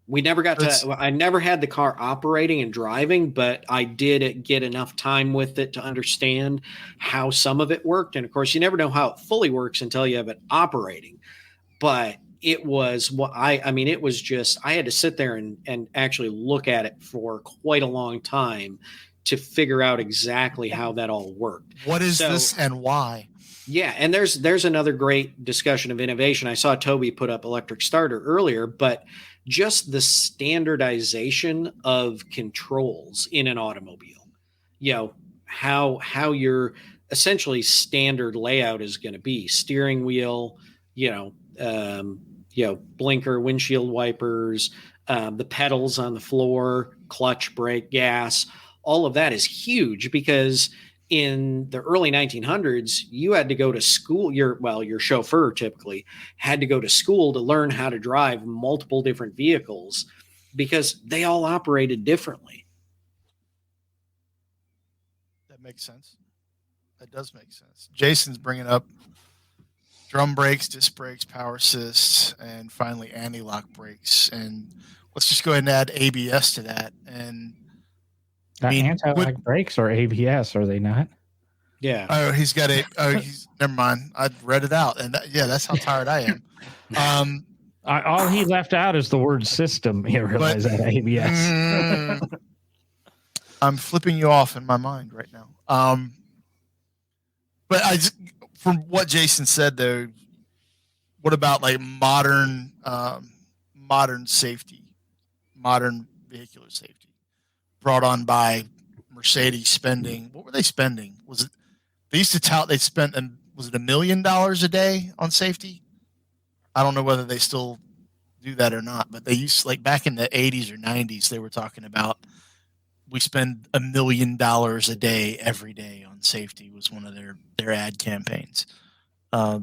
We never got I never had the car operating and driving, but I did get enough time with it to understand how some of it worked. And of course, you never know how it fully works until you have it operating. But it was it was just, I had to sit there and actually look at it for quite a long time to figure out exactly how that all worked. What is this and why? Yeah, and there's another great discussion of innovation. I saw Toby put up electric starter earlier, but just the standardization of controls in an automobile, how your essentially standard layout is going to be: steering wheel, blinker, windshield wipers, the pedals on the floor, clutch, brake, gas. All of that is huge because in the early 1900s, you had to go to school. Your chauffeur typically had to go to school to learn how to drive multiple different vehicles because they all operated differently. That makes sense. That does make sense. Jason's bringing up drum brakes, disc brakes, power assists, and finally anti-lock brakes. And let's just go ahead and add ABS to that. And anti-lock brakes or ABS, are they not? Yeah. Oh, he's got never mind. I read it out, and that's how tired I am. All he left out is the word system. You realize that ABS. I'm flipping you off in my mind right now. But from what Jason said, though, what about like modern safety, modern vehicular safety, brought on by Mercedes spending? What were they spending? Was it, they used to tout they spent, was it $1 million a day on safety? I don't know whether they still do that or not, but they used, like back in the 80s or 90s, they were talking about, we spend $1 million a day every day on safety was one of their ad campaigns. I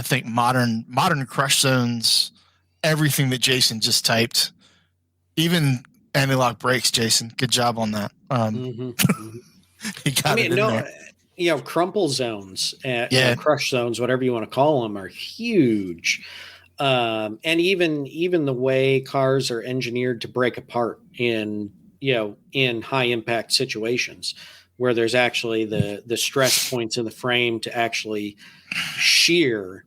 think modern crush zones, everything that Jason just typed, even anti-lock brakes. Jason, good job on that. He got it in there. Crumple zones, crush zones, whatever you want to call them, are huge. And even the way cars are engineered to break apart in high impact situations where there's actually the stress points in the frame to actually shear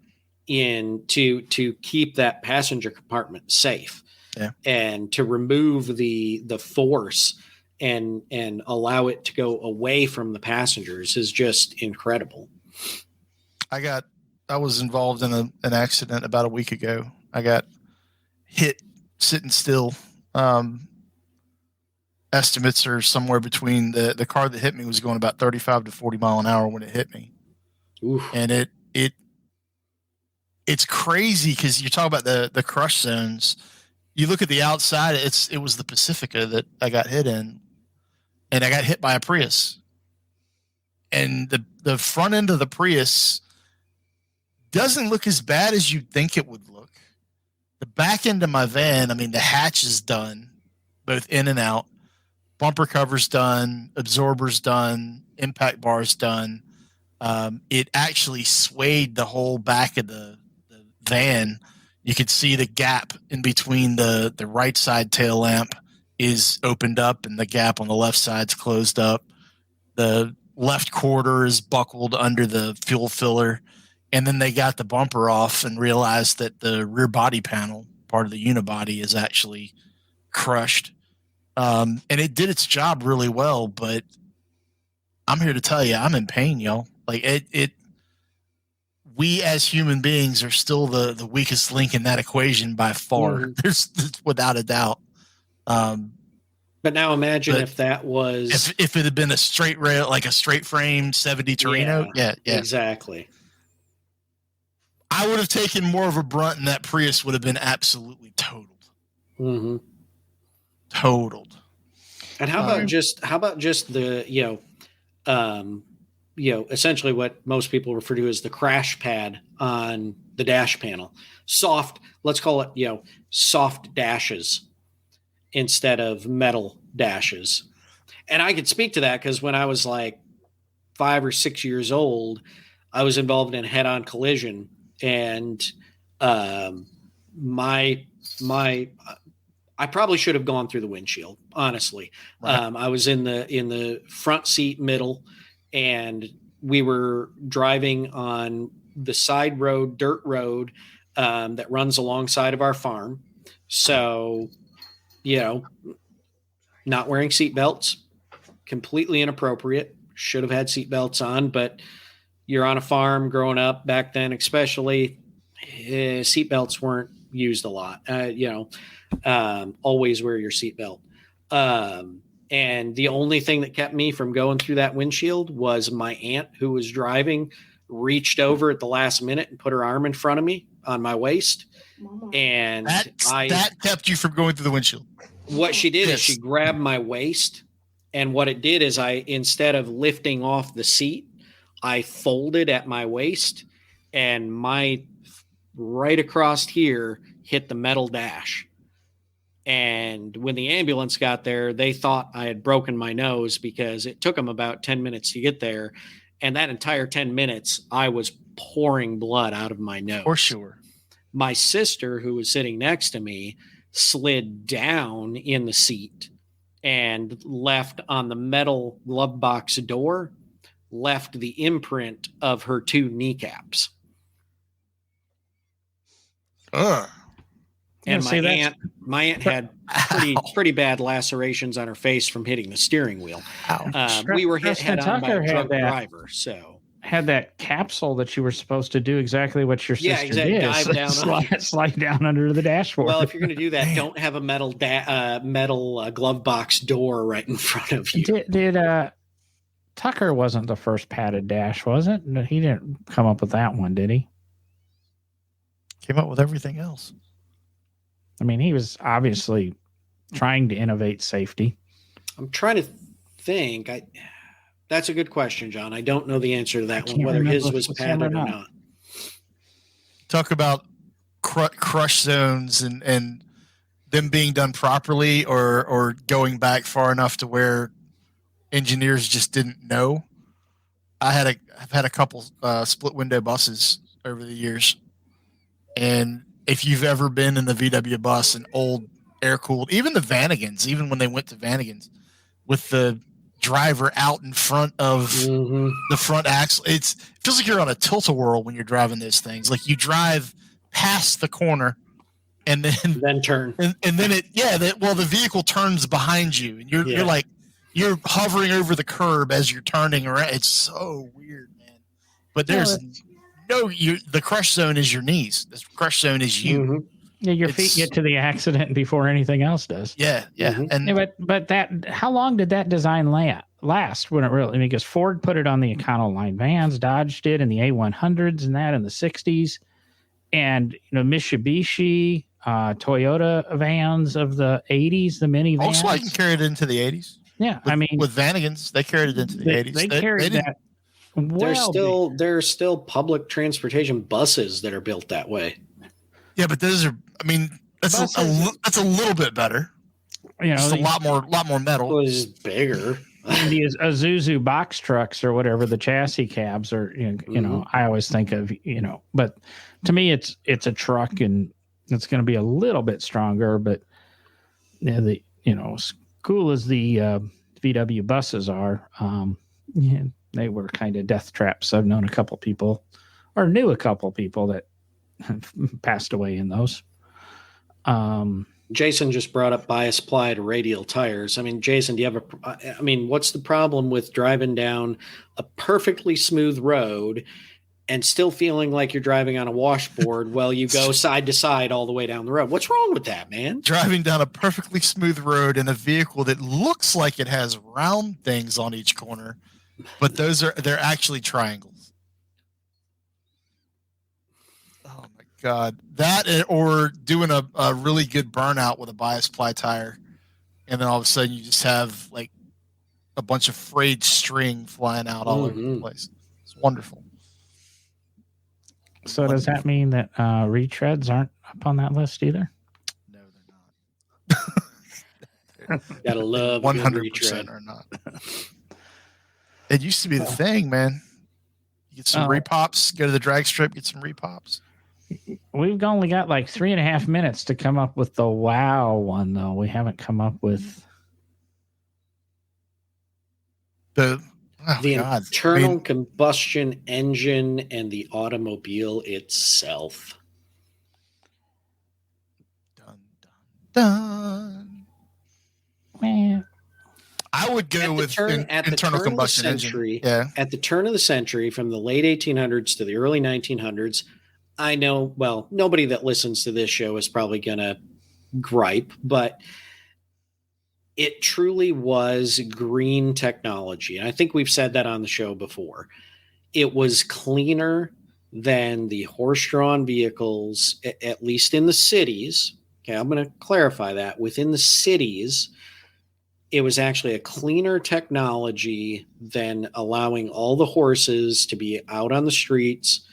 in to keep that passenger compartment safe, and to remove the force and allow it to go away from the passengers is just incredible. I was involved in an accident about a week ago. I got hit sitting still. Estimates are somewhere between the car that hit me was going about 35 to 40 mile an hour when it hit me. Oof. And it it's crazy because you talk about the crush zones. You look at the outside, it was the Pacifica that I got hit in, and I got hit by a Prius. And the front end of the Prius doesn't look as bad as you'd think it would look. The back end of my van, I mean, the hatch is done, both in and out. Bumper cover's done, absorber's done, impact bar's done. It actually swayed the whole back of the van. You could see the gap in between the right side tail lamp is opened up and the gap on the left side's closed up. The left quarter is buckled under the fuel filler. And then they got the bumper off and realized that the rear body panel, part of the unibody, is actually crushed. And it did its job really well, but I'm here to tell you, I'm in pain, y'all. Like we as human beings are still the weakest link in that equation by far. Mhm. There's without a doubt. But now imagine if that was if it had been a straight rail, like a straight frame 70 Torino. Yeah. Exactly. I would have taken more of a brunt, and that Prius would have been absolutely totaled. Mm-hmm. Totaled. And how about just the essentially what most people refer to as the crash pad on the dash panel, soft. Let's call it soft dashes instead of metal dashes. And I could speak to that because when I was like 5 or 6 years old, I was involved in a head-on collision. And I probably should have gone through the windshield, honestly. Right. I was in the front seat middle, and we were driving on the side road, dirt road, that runs alongside of our farm. So, not wearing seatbelts, completely inappropriate. Should have had seatbelts on, but you're on a farm growing up back then, especially, seatbelts weren't used a lot. Always wear your seatbelt. And the only thing that kept me from going through that windshield was my aunt, who was driving, reached over at the last minute and put her arm in front of me on my waist. Mama. And that kept you from going through the windshield. What she did is she grabbed my waist. And what it did is instead of lifting off the seat, I folded at my waist, and my right across here hit the metal dash. And when the ambulance got there, they thought I had broken my nose because it took them about 10 minutes to get there. And that entire 10 minutes, I was pouring blood out of my nose. For sure. My sister, who was sitting next to me, slid down in the seat and left on the metal glove box door, left the imprint of her 2 kneecaps. Ugh. And my aunt had pretty bad lacerations on her face from hitting the steering wheel. We were hit head on by a drunk driver. So had that capsule that you were supposed to do exactly what your sister did. Dive down slide down under the dashboard. Well, if you're going to do that, don't have a metal glove box door right in front of you. Did Tucker wasn't the first padded dash, was it? No, he didn't come up with that one, did he? Came up with everything else. I mean, he was obviously trying to innovate safety. I'm trying to think. That's a good question, John. I don't know the answer to that one, whether his was padded or not. Talk about crush zones and them being done properly or going back far enough to where engineers just didn't know. I've had a couple split window buses over the years, and if you've ever been in the VW bus, an old air cooled, even the Vanagons, even when they went to Vanagons, with the driver out in front of the front axle, it feels like you're on a tilt-a-whirl when you're driving those things. Like you drive past the corner and then turn, and then the vehicle turns behind you, and you're like you're hovering over the curb as you're turning around. It's so weird, man. But there's the crush zone is your knees. The crush zone is you. Mm-hmm. Yeah, your feet get to the accident before anything else does. Yeah. But that, how long did that design last? When it really, because Ford put it on the Econoline vans, Dodge did in the A100s and that in the 60s, and Mitsubishi, Toyota vans of the 80s, the minivans. Volkswagen carried it into the 80s. Yeah, with Vanagons, they carried it into the 80s. They carried that. There's still public transportation buses that are built that way. Yeah, but those are. I mean, that's a little bit better. Just a lot more metal. It was bigger. The Isuzu box trucks or whatever, the chassis cabs are. I always think of but to me it's a truck and it's going to be a little bit stronger. But as cool as the VW buses are, they were kind of death traps. I've known a couple people, or knew a couple people that passed away in those. Jason just brought up bias-plied radial tires. I mean, Jason, do you have what's the problem with driving down a perfectly smooth road and still feeling like you're driving on a washboard while you go side to side all the way down the road? What's wrong with that, man? Driving down a perfectly smooth road in a vehicle that looks like it has round things on each corner, but they're actually triangles. Oh my God. That, or doing a really good burnout with a bias ply tire, and then all of a sudden you just have like a bunch of frayed string flying out all over the place. It's wonderful. So does that mean that retreads aren't up on that list either? No, they're not. Gotta love 100% are not. It used to be the thing, man. You get some repops, go to the drag strip, get some repops. We've only got like 3.5 minutes to come up with the wow one, though. We haven't come up with the internal combustion engine and the automobile itself. Dun, dun, dun. Man. I would go with internal combustion engine. Yeah. At the turn of the century, from the late 1800s to the early 1900s, I know, well, nobody that listens to this show is probably going to gripe, but it truly was green technology. And I think we've said that on the show before. It was cleaner than the horse-drawn vehicles, at least in the cities. Okay, I'm going to clarify that. Within the cities, it was actually a cleaner technology than allowing all the horses to be out on the streets.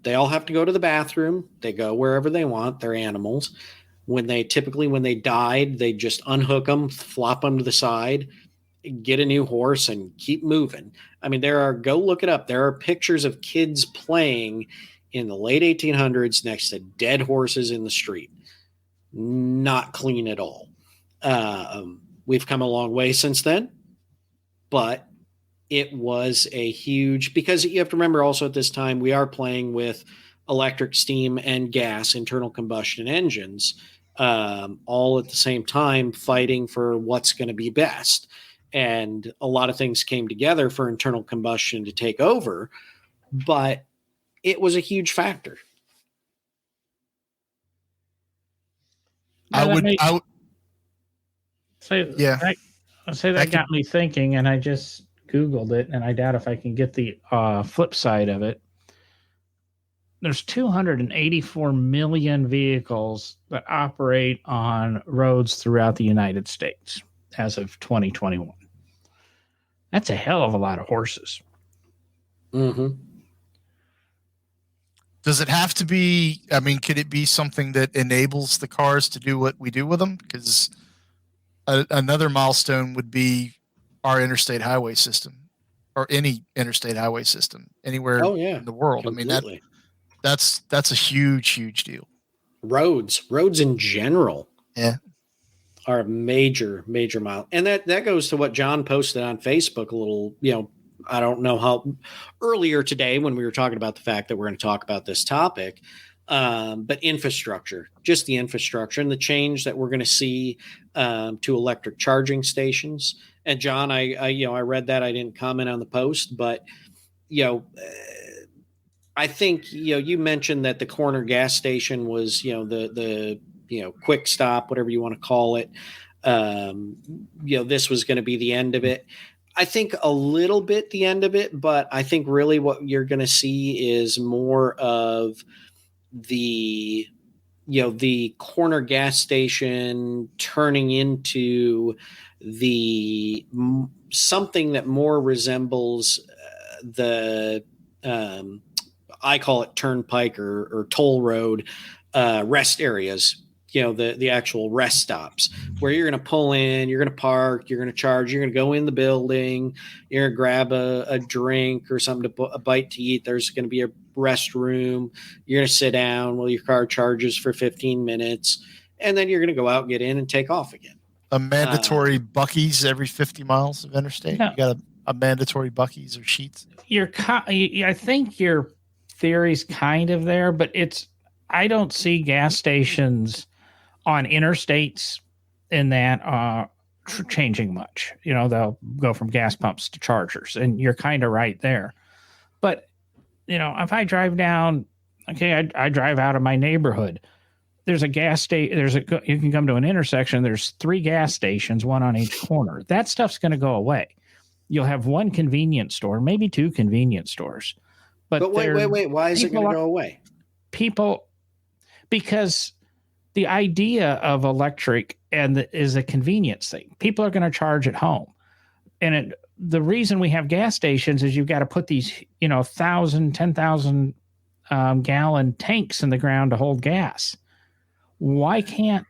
They all have to go to the bathroom. They go wherever they want. They're animals. When they died, they just unhook them, flop them to the side, get a new horse, and keep moving. I mean, go look it up. There are pictures of kids playing in the late 1800s next to dead horses in the street. Not clean at all. We've come a long way since then, but it was a huge, because you have to remember also at this time, we are playing with electric, steam, and gas internal combustion engines, all at the same time, fighting for what's going to be best. And a lot of things came together for internal combustion to take over, but it was a huge factor. I would say, yeah. That got me thinking, and I just Googled it, and I doubt if I can get the flip side of it. There's 284 million vehicles that operate on roads throughout the United States as of 2021. That's a hell of a lot of horses. Mm-hmm. Does it have to be, could it be something that enables the cars to do what we do with them? Because another milestone would be our interstate highway system, or any interstate highway system anywhere in the world. Completely. That's a huge deal. Roads in general, are a major mile, and that goes to what John posted on Facebook a little. I don't know how earlier today when we were talking about the fact that we're going to talk about this topic, but infrastructure, just the infrastructure and the change that we're going to see to electric charging stations. And John, I read that. I didn't comment on the post, but I think you mentioned that the corner gas station was the quick stop, whatever you want to call it. This was going to be the end of it. I think a little bit the end of it, but I think really what you're going to see is more of the the corner gas station turning into something that more resembles the I call it turnpike or toll road rest areas. The actual rest stops where you're going to pull in, you're going to park, you're going to charge, you're going to go in the building, you're going to grab a drink or something a bite to eat. There's going to be a restroom. You're going to sit down while your car charges for 15 minutes, and then you're going to go out, get in, and take off again. A mandatory Buc-ee's every 50 miles of interstate. No. You got a mandatory Buc-ee's or Sheetz. I think your theory's kind of there, but I don't see gas stations on interstates in that changing much. They'll go from gas pumps to chargers, and you're kind of right there. But if I drive down, okay, I drive out of my neighborhood. There's a gas station. You can come to an intersection. There's 3 gas stations, one on each corner. That stuff's going to go away. You'll have one convenience store, maybe 2 convenience stores. But wait. Why is it going to go away? Because the idea of electric is a convenience thing. People are going to charge at home. And the reason we have gas stations is you've got to put these, 1,000, 10,000 gallon tanks in the ground to hold gas. Why can't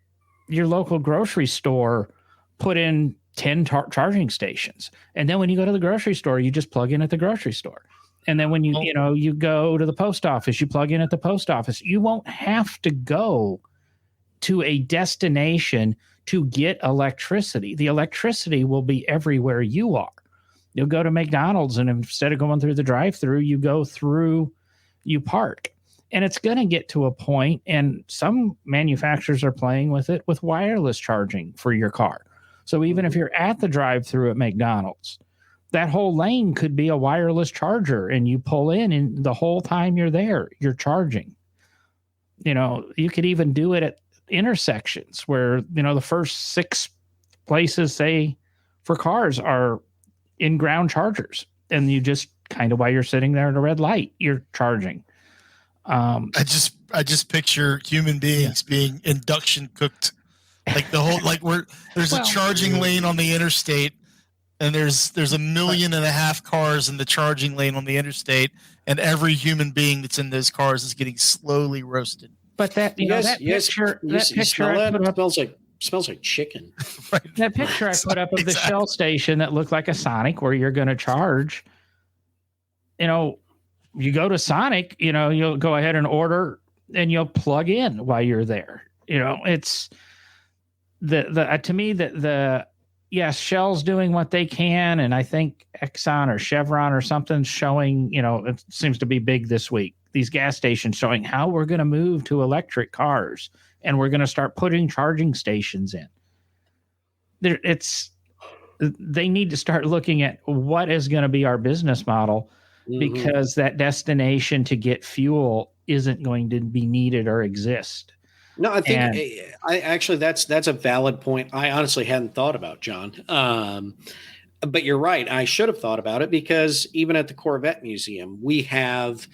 your local grocery store put in 10 charging stations? And then when you go to the grocery store, you just plug in at the grocery store. And then when you go to the post office, you plug in at the post office. You won't have to go to a destination to get electricity. The electricity will be everywhere you are. You'll go to McDonald's, and instead of going through the drive-through, you park. And it's going to get to a point, and some manufacturers are playing with it with wireless charging for your car. So even if you're at the drive-through at McDonald's, that whole lane could be a wireless charger, and you pull in, and the whole time you're there, you're charging. You could even do it at intersections where, the first 6 places, say, for cars are in-ground chargers. And you just kind of, while you're sitting there at a red light, you're charging. I just picture human beings being induction cooked. Like the whole, there's a charging lane on the interstate, and there's 1.5 million cars in the charging lane on the interstate, and every human being that's in those cars is getting slowly roasted. But that picture smells like chicken. Right. That picture I put up of the Shell station that looked like a Sonic where you're going to charge. You go to Sonic, you'll go ahead and order, and you'll plug in while you're there. It's to me yes, Shell's doing what they can, and I think Exxon or Chevron or something showing, it seems to be big this week. These gas stations showing how we're going to move to electric cars, and we're going to start putting charging stations in. They need to start looking at what is going to be our business model, because that destination to get fuel isn't going to be needed or exist. No, I think that's a valid point. I honestly hadn't thought about, John. But you're right. I should have thought about it, because even at the Corvette Museum, we have,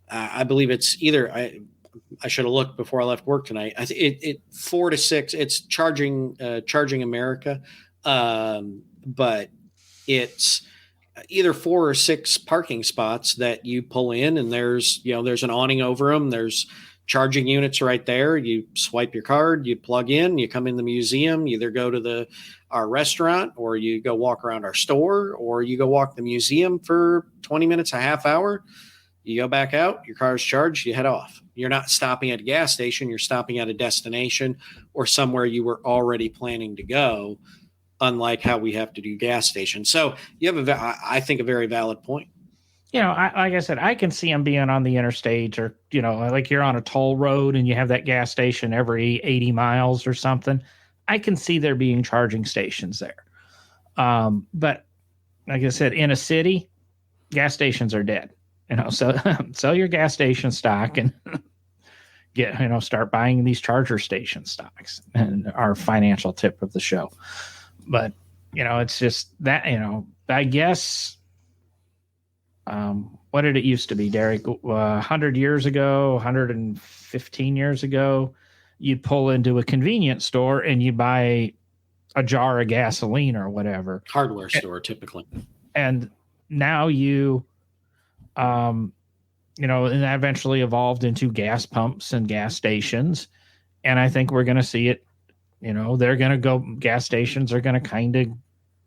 I believe it's either, I should have looked before I left work tonight. It 4 to 6. It's Charging America, but it's either 4 or 6 parking spots that you pull in, and there's an awning over them. There's charging units right there. You swipe your card, you plug in, you come in the museum, you either go to our restaurant, or you go walk around our store, or you go walk the museum for 20 minutes, a half hour. You go back out, your car's charged, you head off. You're not stopping at a gas station. You're stopping at a destination or somewhere you were already planning to go, unlike how we have to do gas stations. So you have I think, a very valid point. Like I said, I can see them being on the interstate, or, like you're on a toll road and you have that gas station every 80 miles or something. I can see there being charging stations there. But like I said, in a city, gas stations are dead. So sell your gas station stock and start buying these charger station stocks, and our financial tip of the show. But it's just that, I guess, what did it used to be, Derek? 100 years ago, 115 years ago, you'd pull into a convenience store and you buy a jar of gasoline or whatever. Hardware store, typically. And now and that eventually evolved into gas pumps and gas stations. And I think we're going to see it, they're going to go, gas stations are going to kind of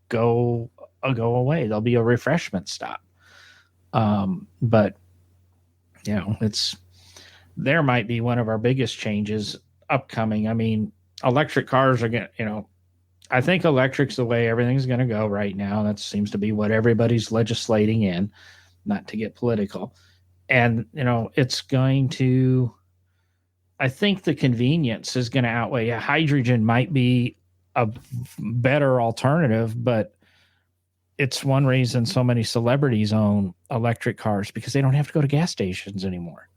go away. There'll be a refreshment stop. But there might be one of our biggest changes upcoming. I mean, electric cars are going to, I think electric's the way everything's going to go right now. That seems to be what everybody's legislating in, not to get political. And, it's going to, I think the convenience is going to outweigh. Hydrogen might be a better alternative, but it's one reason so many celebrities own electric cars, because they don't have to go to gas stations anymore.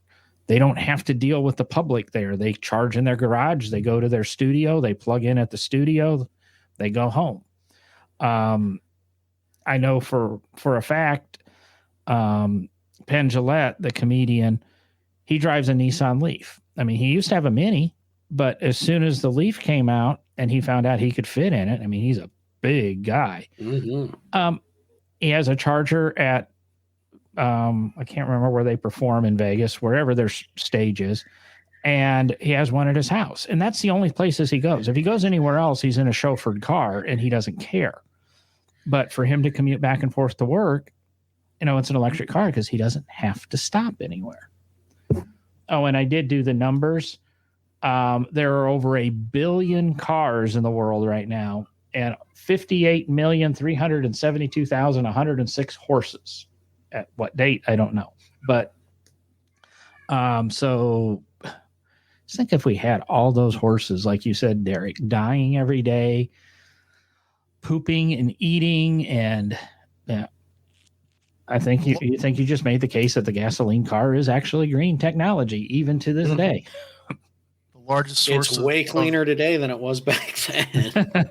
They don't have to deal with the public there. They charge in their garage. They go to their studio. They plug in at the studio. They go home. I know for a fact, Penn Jillette, the comedian, he drives a Nissan Leaf. I mean, he used to have a Mini, but as soon as the Leaf came out and he found out he could fit in it, I mean, he's a big guy. Mm-hmm. He has a charger at, I can't remember where they perform in Vegas, wherever their stage is. And he has one at his house. And that's the only places he goes. If he goes anywhere else, he's in a chauffeured car and he doesn't care. But for him to commute back and forth to work, it's an electric car because he doesn't have to stop anywhere. Oh, and I did do the numbers. There are over 1 billion cars in the world right now, and 58,372,106 horses. At what date, I don't know. But so think if we had all those horses, like you said, Derek, dying every day, pooping and eating, and I think you think you just made the case that the gasoline car is actually green technology, even to this day. The largest source. It's way cleaner today than it was back then.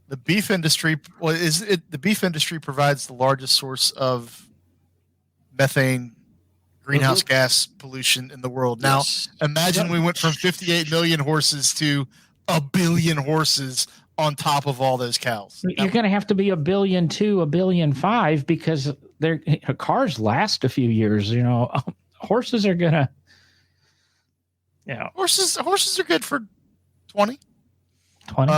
The beef industry, the beef industry provides the largest source of methane, greenhouse gas pollution in the world. Now, imagine we went from 58 million horses to 1 billion horses on top of all those cows. You're going to have to be 1 billion to 1 billion 5 because cars last a few years. Horses are going to. Horses are good for 20. 20.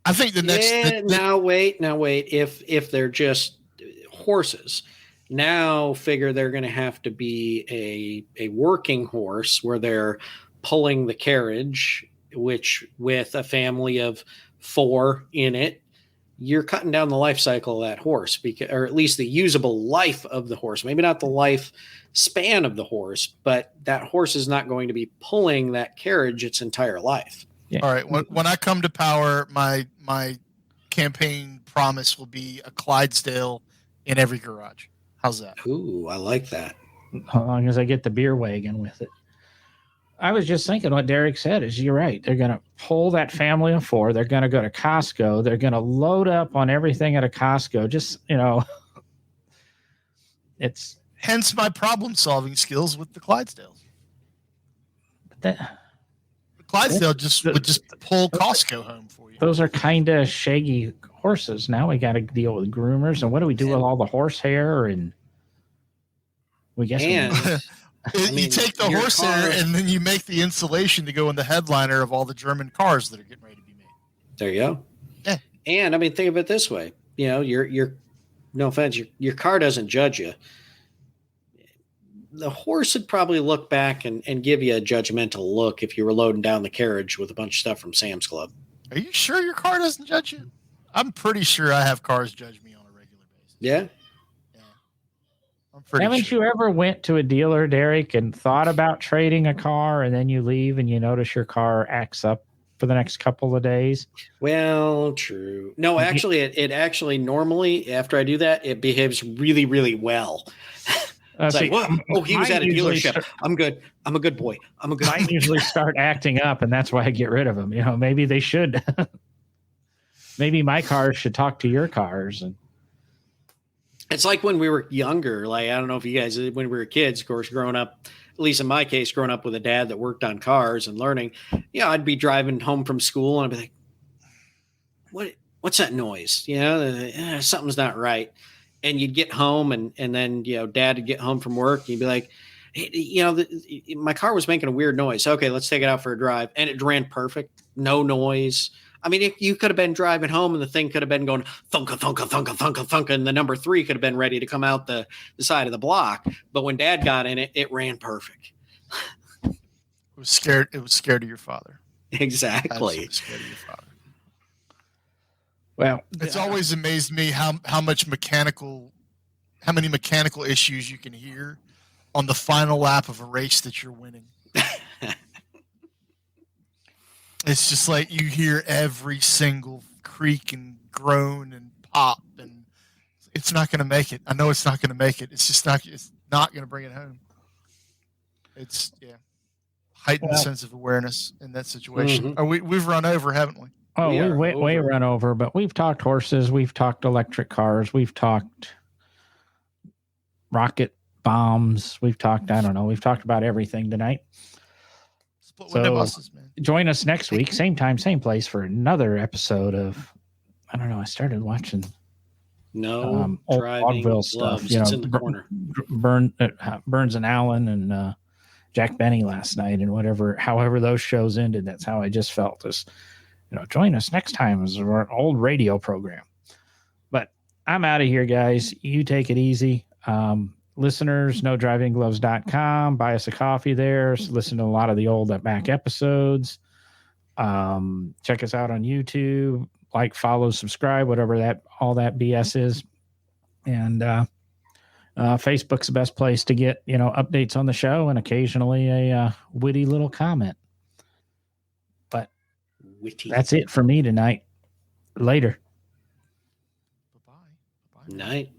I think the next. Now wait. If they're just horses, now figure they're going to have to be a working horse where they're pulling the carriage, which with a family of 4 in it, you're cutting down the life cycle of that horse, or at least the usable life of the horse. Maybe not the life span of the horse, but that horse is not going to be pulling that carriage its entire life. Yeah. All right. When I come to power, my campaign promise will be a Clydesdale in every garage. How's that? Ooh, I like that. As long as I get the beer wagon with it. I was just thinking what Derek said is you're right. They're going to pull that family of 4. They're going to go to Costco. They're going to load up on everything at a Costco. Just, it's. Hence my problem solving skills with the Clydesdales. The Clydesdale would just pull Costco home for you. Those are kind of shaggy horses. Now we got to deal with groomers. And what do we do with all the horse hair? And we guess. You take the horse hair and then you make the insulation to go in the headliner of all the German cars that are getting ready to be made. There you go. Yeah. And I mean, think of it this way. Your no offense, your car doesn't judge you. The horse would probably look back and give you a judgmental look if you were loading down the carriage with a bunch of stuff from Sam's Club. Are you sure your car doesn't judge you? I'm pretty sure I have cars judge me on a regular basis. Yeah. Haven't you ever went to a dealer, Derek, and thought about trading a car, and then you leave and you notice your car acts up for the next couple of days? Well, true. No, actually, it actually normally after I do that, it behaves really, really well. It's like, whoa, he was at a dealership. I'm good. I'm a good boy. I'm a good. I usually start acting up, and that's why I get rid of them. Maybe they should. maybe my cars should talk to your cars. And It's like when we were younger. Like, I don't know if you guys, when we were kids, of course, growing up, at least in my case, growing up with a dad that worked on cars and learning, I'd be driving home from school and I'd be like, what's that noise? Something's not right. And you'd get home and then, dad would get home from work and you'd be like, hey, my car was making a weird noise. Okay, let's take it out for a drive. And it ran perfect. No noise. I mean, you could have been driving home and the thing could have been going thunka, thunka, thunka, thunka, thunka, and the number 3 could have been ready to come out the side of the block. But when dad got in it, it ran perfect. It was scared of your father. Exactly. Absolutely scared of your father. well, It's always amazed me how many mechanical issues you can hear on the final lap of a race that you're winning. It's just like you hear every single creak and groan and pop, and it's not going to make it. I know it's not going to make it. It's not going to bring it home. It's heightened sense of awareness in that situation. Mm-hmm. We've run over, haven't we? Oh, we way run over, but we've talked horses, we've talked electric cars, we've talked rocket bombs, we've talked about everything tonight. Split window buses, man. Join us next week, same time, same place, for another episode of, I don't know, I started watching old Vaudeville gloves. stuff. It's in the corner. Burns and Allen and Jack Benny last night, and however those shows ended, that's how I just felt. Join us next time as our old radio program. But I'm out of here, guys. You take it easy. Listeners, NoDrivingGloves.com. Buy us a coffee there. Listen to a lot of the old back episodes. Check us out on YouTube. Like, follow, subscribe, whatever all that BS is. And Facebook's the best place to get updates on the show and occasionally a witty little comment. But that's it for me tonight. Later. Bye-bye. Night.